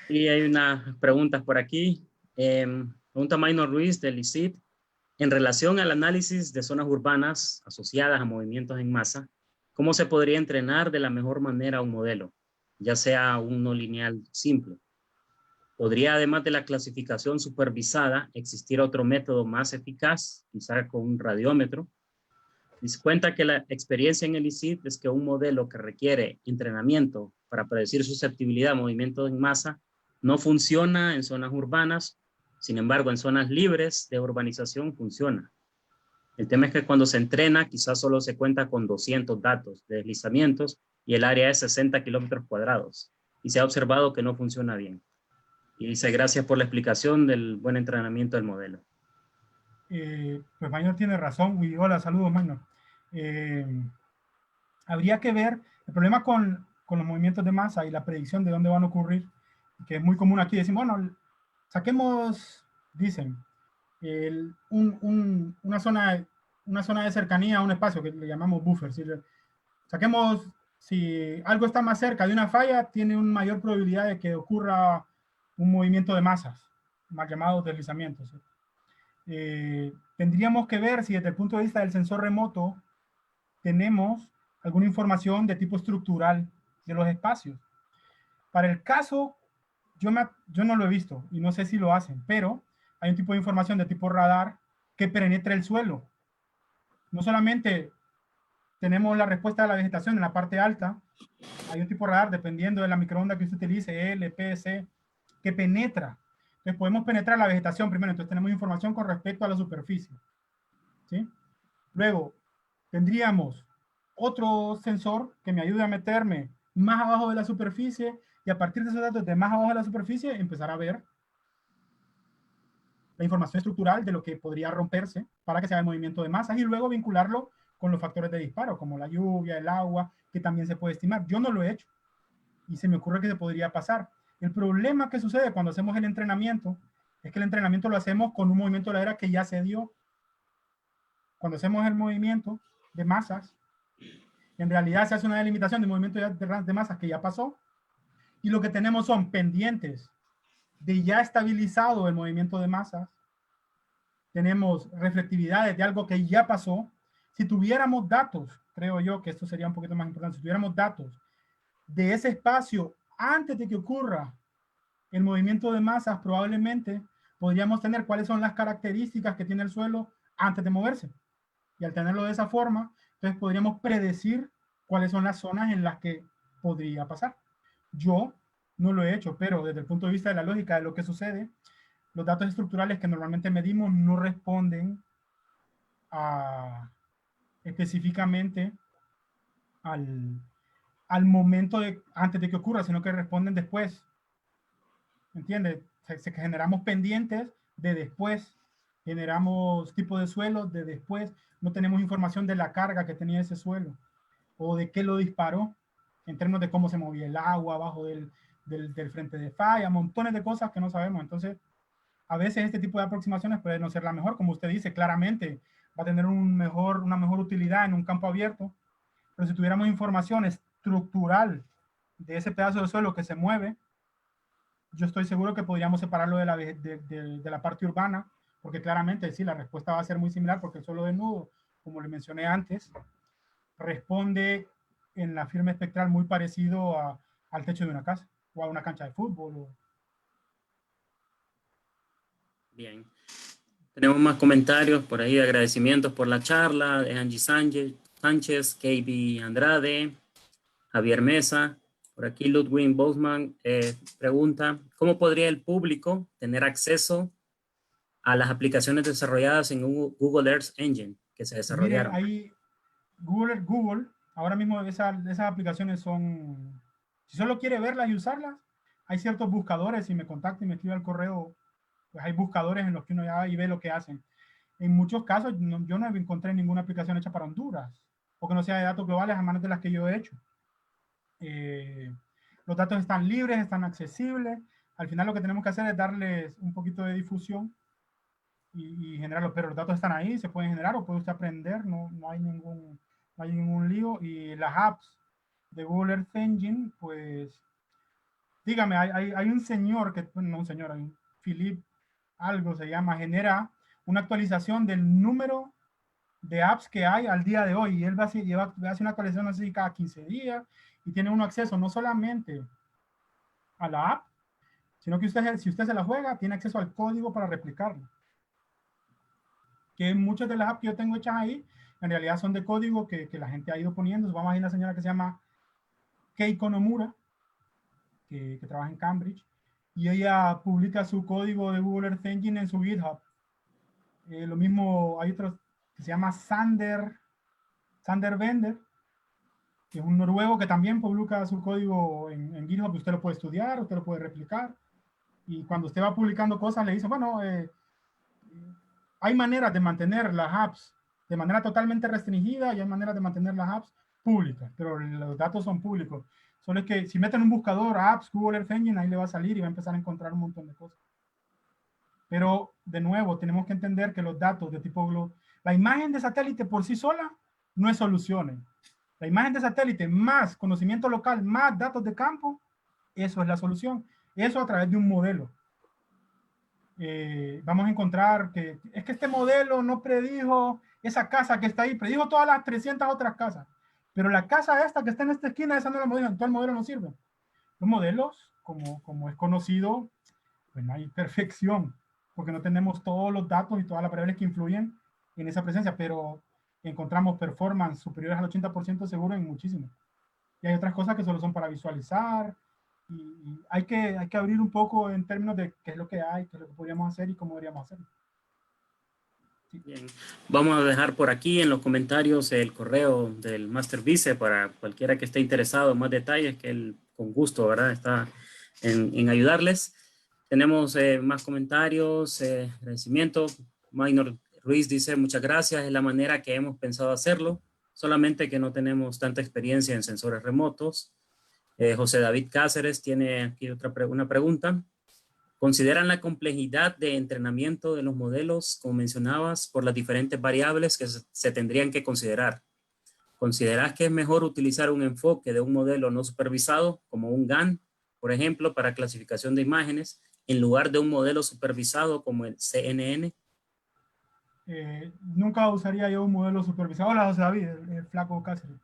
Y hay unas preguntas por aquí. Pregunta Maynor Ruiz del ICIT. En relación al análisis de zonas urbanas asociadas a movimientos en masa, ¿cómo se podría entrenar de la mejor manera un modelo, ya sea un no lineal simple? ¿Podría, además de la clasificación supervisada, existir otro método más eficaz, quizá con un radiómetro? Dice, cuenta que la experiencia en el ICIT es que un modelo que requiere entrenamiento para predecir susceptibilidad a movimientos en masa no funciona en zonas urbanas Sin embargo, en zonas libres de urbanización funciona. El tema es que cuando se entrena, quizás solo se cuenta con 200 datos de deslizamientos y el área es 60 kilómetros cuadrados. Y se ha observado que no funciona bien. Y dice, gracias por la explicación del buen entrenamiento del modelo. Pues Maynor tiene razón. Y hola, saludos Maynor. Habría que ver el problema con los movimientos de masa y la predicción de dónde van a ocurrir, que es muy común aquí. Decimos, bueno, saquemos, dicen, una zona de cercanía a un espacio que le llamamos buffer. Saquemos, si algo está más cerca de una falla, tiene una mayor probabilidad de que ocurra un movimiento de masas, mal llamados deslizamientos. Tendríamos que ver si desde el punto de vista del sensor remoto tenemos alguna información de tipo estructural de los espacios. Para el caso, yo no lo he visto y no sé si lo hacen, pero hay un tipo de información de tipo radar que penetra el suelo. No solamente tenemos la respuesta de la vegetación en la parte alta, hay un tipo de radar, dependiendo de la microonda que usted utilice, L, P, C, que penetra. Entonces podemos penetrar la vegetación primero, entonces tenemos información con respecto a la superficie. ¿Sí? Luego, tendríamos otro sensor que me ayude a meterme más abajo de la superficie y a partir de esos datos de más abajo de la superficie empezar a ver la información estructural de lo que podría romperse para que se haga el movimiento de masas y luego vincularlo con los factores de disparo, como la lluvia, el agua, que también se puede estimar. Yo no lo he hecho y se me ocurre que se podría pasar. El problema que sucede cuando hacemos el entrenamiento es que el entrenamiento lo hacemos con un movimiento de la era que ya se dio. Cuando hacemos el movimiento de masas, en realidad se hace una delimitación de movimiento de masas que ya pasó y lo que tenemos son pendientes de ya estabilizado el movimiento de masas, tenemos reflectividades de algo que ya pasó. Si tuviéramos datos, creo yo que esto sería un poquito más importante, si tuviéramos datos de ese espacio antes de que ocurra el movimiento de masas, probablemente podríamos tener cuáles son las características que tiene el suelo antes de moverse. Y al tenerlo de esa forma, entonces podríamos predecir cuáles son las zonas en las que podría pasar. Yo no lo he hecho, pero desde el punto de vista de la lógica de lo que sucede, los datos estructurales que normalmente medimos no responden específicamente al momento antes de que ocurra, sino que responden después. ¿Entiendes? Generamos pendientes de después, generamos tipo de suelo de después, no tenemos información de la carga que tenía ese suelo o de qué lo disparó, en términos de cómo se movía el agua abajo del frente de falla, montones de cosas que no sabemos. Entonces, a veces este tipo de aproximaciones puede no ser la mejor, como usted dice, claramente va a tener una mejor utilidad en un campo abierto, pero si tuviéramos información estructural de ese pedazo de suelo que se mueve, yo estoy seguro que podríamos separarlo de la parte urbana, porque claramente sí, la respuesta va a ser muy similar, porque el suelo desnudo, como le mencioné antes, responde en la firma espectral muy parecido al techo de una casa o a una cancha de fútbol. Bien. Tenemos más comentarios por ahí de agradecimientos por la charla de Angie Sánchez, KB Andrade, Javier Mesa. Por aquí Ludwig Bosman pregunta, ¿cómo podría el público tener acceso a las aplicaciones desarrolladas en Google Earth Engine que se desarrollaron? Mire, ahí Google, ahora mismo esas aplicaciones son, si solo quiere verlas y usarlas, hay ciertos buscadores, si me contacta y me escribe al correo, pues hay buscadores en los que uno ya y ve lo que hacen. En muchos casos, yo no encontré ninguna aplicación hecha para Honduras, o que no sea de datos globales, a menos de las que yo he hecho. Los datos están libres, están accesibles. Al final lo que tenemos que hacer es darles un poquito de difusión y generarlos, pero los datos están ahí, se pueden generar o puede usted aprender, no hay ningún lío. Y las apps de Google Earth Engine, pues, dígame, hay un señor, bueno, no un señor, hay un Philip, algo se llama, genera una actualización del número de apps que hay al día de hoy, y él va a hacer una actualización así cada 15 días, y tiene uno acceso no solamente a la app, sino que si usted se la juega, tiene acceso al código para replicarlo. Que muchas de las apps que yo tengo hechas ahí, en realidad son de código que la gente ha ido poniendo. Vamos a ir a una señora que se llama Keiko Nomura, que trabaja en Cambridge, y ella publica su código de Google Earth Engine en su GitHub. Lo mismo, hay otro que se llama Sander Bender, que es un noruego que también publica su código en GitHub. Usted lo puede estudiar, usted lo puede replicar. Y cuando usted va publicando cosas, le dice, bueno, hay maneras de mantener las apps de manera totalmente restringida y hay maneras de mantener las apps públicas, pero los datos son públicos. Solo es que si meten un buscador, apps, Google Earth Engine, ahí le va a salir y va a empezar a encontrar un montón de cosas. Pero, de nuevo, tenemos que entender que los datos de tipo global, la imagen de satélite por sí sola no es solución. La imagen de satélite más conocimiento local, más datos de campo, eso es la solución. Eso a través de un modelo. Vamos a encontrar que es que este modelo no predijo esa casa que está ahí, predijo todas las 300 otras casas, pero la casa esta que está en esta esquina, esa no la modelo, entonces el modelo no sirve. Los modelos, como es conocido, pues no hay perfección, porque no tenemos todos los datos y todas las variables que influyen en esa presencia, pero encontramos performance superiores al 80% seguro en muchísimo. Y hay otras cosas que solo son para visualizar, y hay que abrir un poco en términos de qué es lo que hay, qué es lo que podríamos hacer y cómo deberíamos hacerlo. Sí. Bien. Vamos a dejar por aquí en los comentarios el correo del Master Vice para cualquiera que esté interesado en más detalles, que él con gusto, ¿verdad?, está en ayudarles. Tenemos más comentarios, agradecimiento. Maynor Ruiz dice, muchas gracias, es la manera que hemos pensado hacerlo, solamente que no tenemos tanta experiencia en sensores remotos. José David Cáceres tiene aquí una pregunta. ¿Consideran la complejidad de entrenamiento de los modelos, como mencionabas, por las diferentes variables que se tendrían que considerar? ¿Consideras que es mejor utilizar un enfoque de un modelo no supervisado, como un GAN, por ejemplo, para clasificación de imágenes, en lugar de un modelo supervisado como el CNN? Nunca usaría yo un modelo supervisado. Hola, José David, el flaco Cáceres.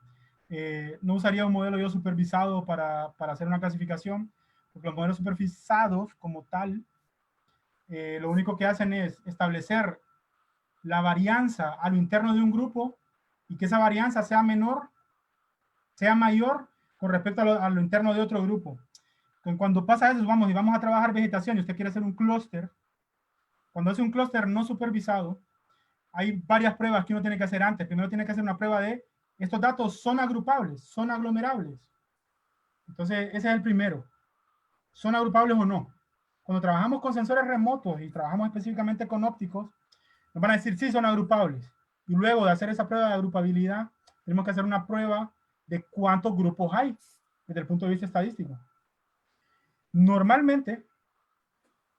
No usaría un modelo yo supervisado para hacer una clasificación, porque los modelos supervisados como tal, lo único que hacen es establecer la varianza a lo interno de un grupo y que esa varianza sea mayor con respecto a lo interno de otro grupo. Cuando pasa eso, vamos a trabajar vegetación y usted quiere hacer un clúster. Cuando hace un clúster no supervisado, hay varias pruebas que uno tiene que hacer antes. Primero tiene que hacer una prueba de estos datos son agrupables, son aglomerables. Entonces, ese es el primero. ¿Son agrupables o no? Cuando trabajamos con sensores remotos y trabajamos específicamente con ópticos, nos van a decir sí, son agrupables. Y luego de hacer esa prueba de agrupabilidad, tenemos que hacer una prueba de cuántos grupos hay desde el punto de vista estadístico. Normalmente,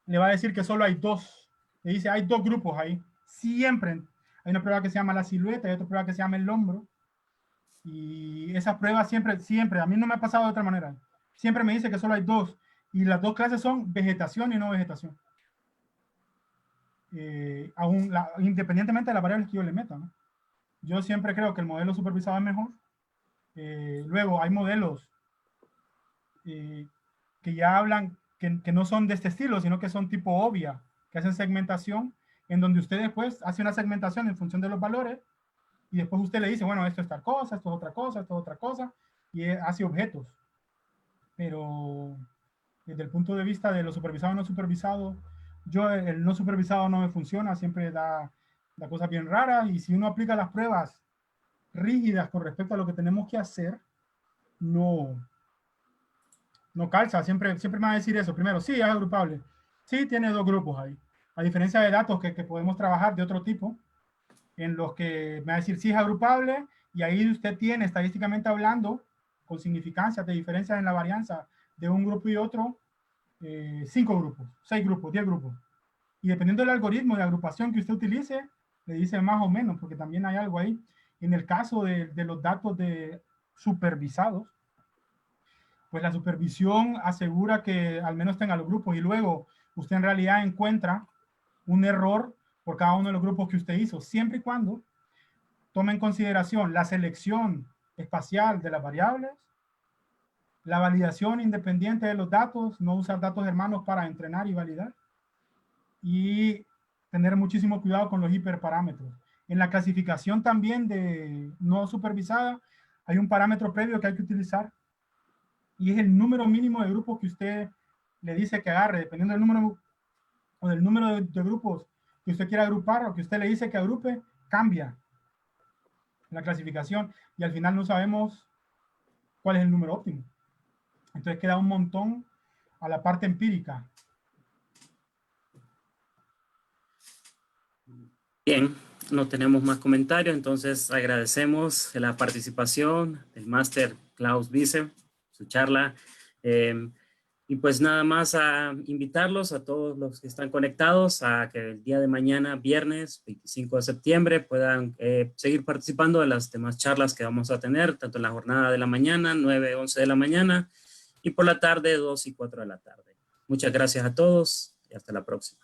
le va a decir que solo hay dos. Le dice, hay dos grupos ahí. Siempre hay una prueba que se llama la silueta y otra prueba que se llama el hombro. Y esa prueba siempre, a mí no me ha pasado de otra manera. Siempre me dice que solo hay dos. Y las dos clases son vegetación y no vegetación. Independientemente de las variables que yo le meta, ¿no? Yo siempre creo que el modelo supervisado es mejor. Luego hay modelos que ya hablan, que no son de este estilo, sino que son tipo obvia, que hacen segmentación, en donde usted después hace una segmentación en función de los valores, y después usted le dice, bueno, esto es tal cosa, esto es otra cosa, esto es otra cosa, y hace objetos. Pero desde el punto de vista de lo supervisado y no supervisado, el no supervisado no me funciona, siempre da cosas bien raras, y si uno aplica las pruebas rígidas con respecto a lo que tenemos que hacer, no calza. Siempre me va a decir eso. Primero, sí, es agrupable. Sí, tiene dos grupos ahí. A diferencia de datos que podemos trabajar de otro tipo, en los que me va a decir sí es agrupable, y ahí usted tiene, estadísticamente hablando, con significancias de diferencias en la varianza de un grupo y otro, 5 grupos, 6 grupos, 10 grupos. Y dependiendo del algoritmo de agrupación que usted utilice, le dice más o menos, porque también hay algo ahí. En el caso de los datos de supervisados, pues la supervisión asegura que al menos tenga los grupos, y luego usted en realidad encuentra un error por cada uno de los grupos que usted hizo, siempre y cuando tome en consideración la selección espacial de las variables, la validación independiente de los datos, no usar datos hermanos para entrenar y validar, y tener muchísimo cuidado con los hiperparámetros. En la clasificación también de no supervisada, hay un parámetro previo que hay que utilizar, y es el número mínimo de grupos que usted le dice que agarre, dependiendo del número o del número de grupos que usted quiera agrupar o que usted le dice que agrupe, cambia la clasificación y al final no sabemos cuál es el número óptimo. Entonces queda un montón a la parte empírica. Bien, no tenemos más comentarios, entonces agradecemos la participación del máster Klaus Wiese, su charla. Y pues nada más a invitarlos a todos los que están conectados a que el día de mañana, viernes 25 de septiembre, puedan seguir participando de las demás charlas que vamos a tener, tanto en la jornada de la mañana, 9, 11 de la mañana, y por la tarde, 2 y 4 de la tarde. Muchas gracias a todos y hasta la próxima.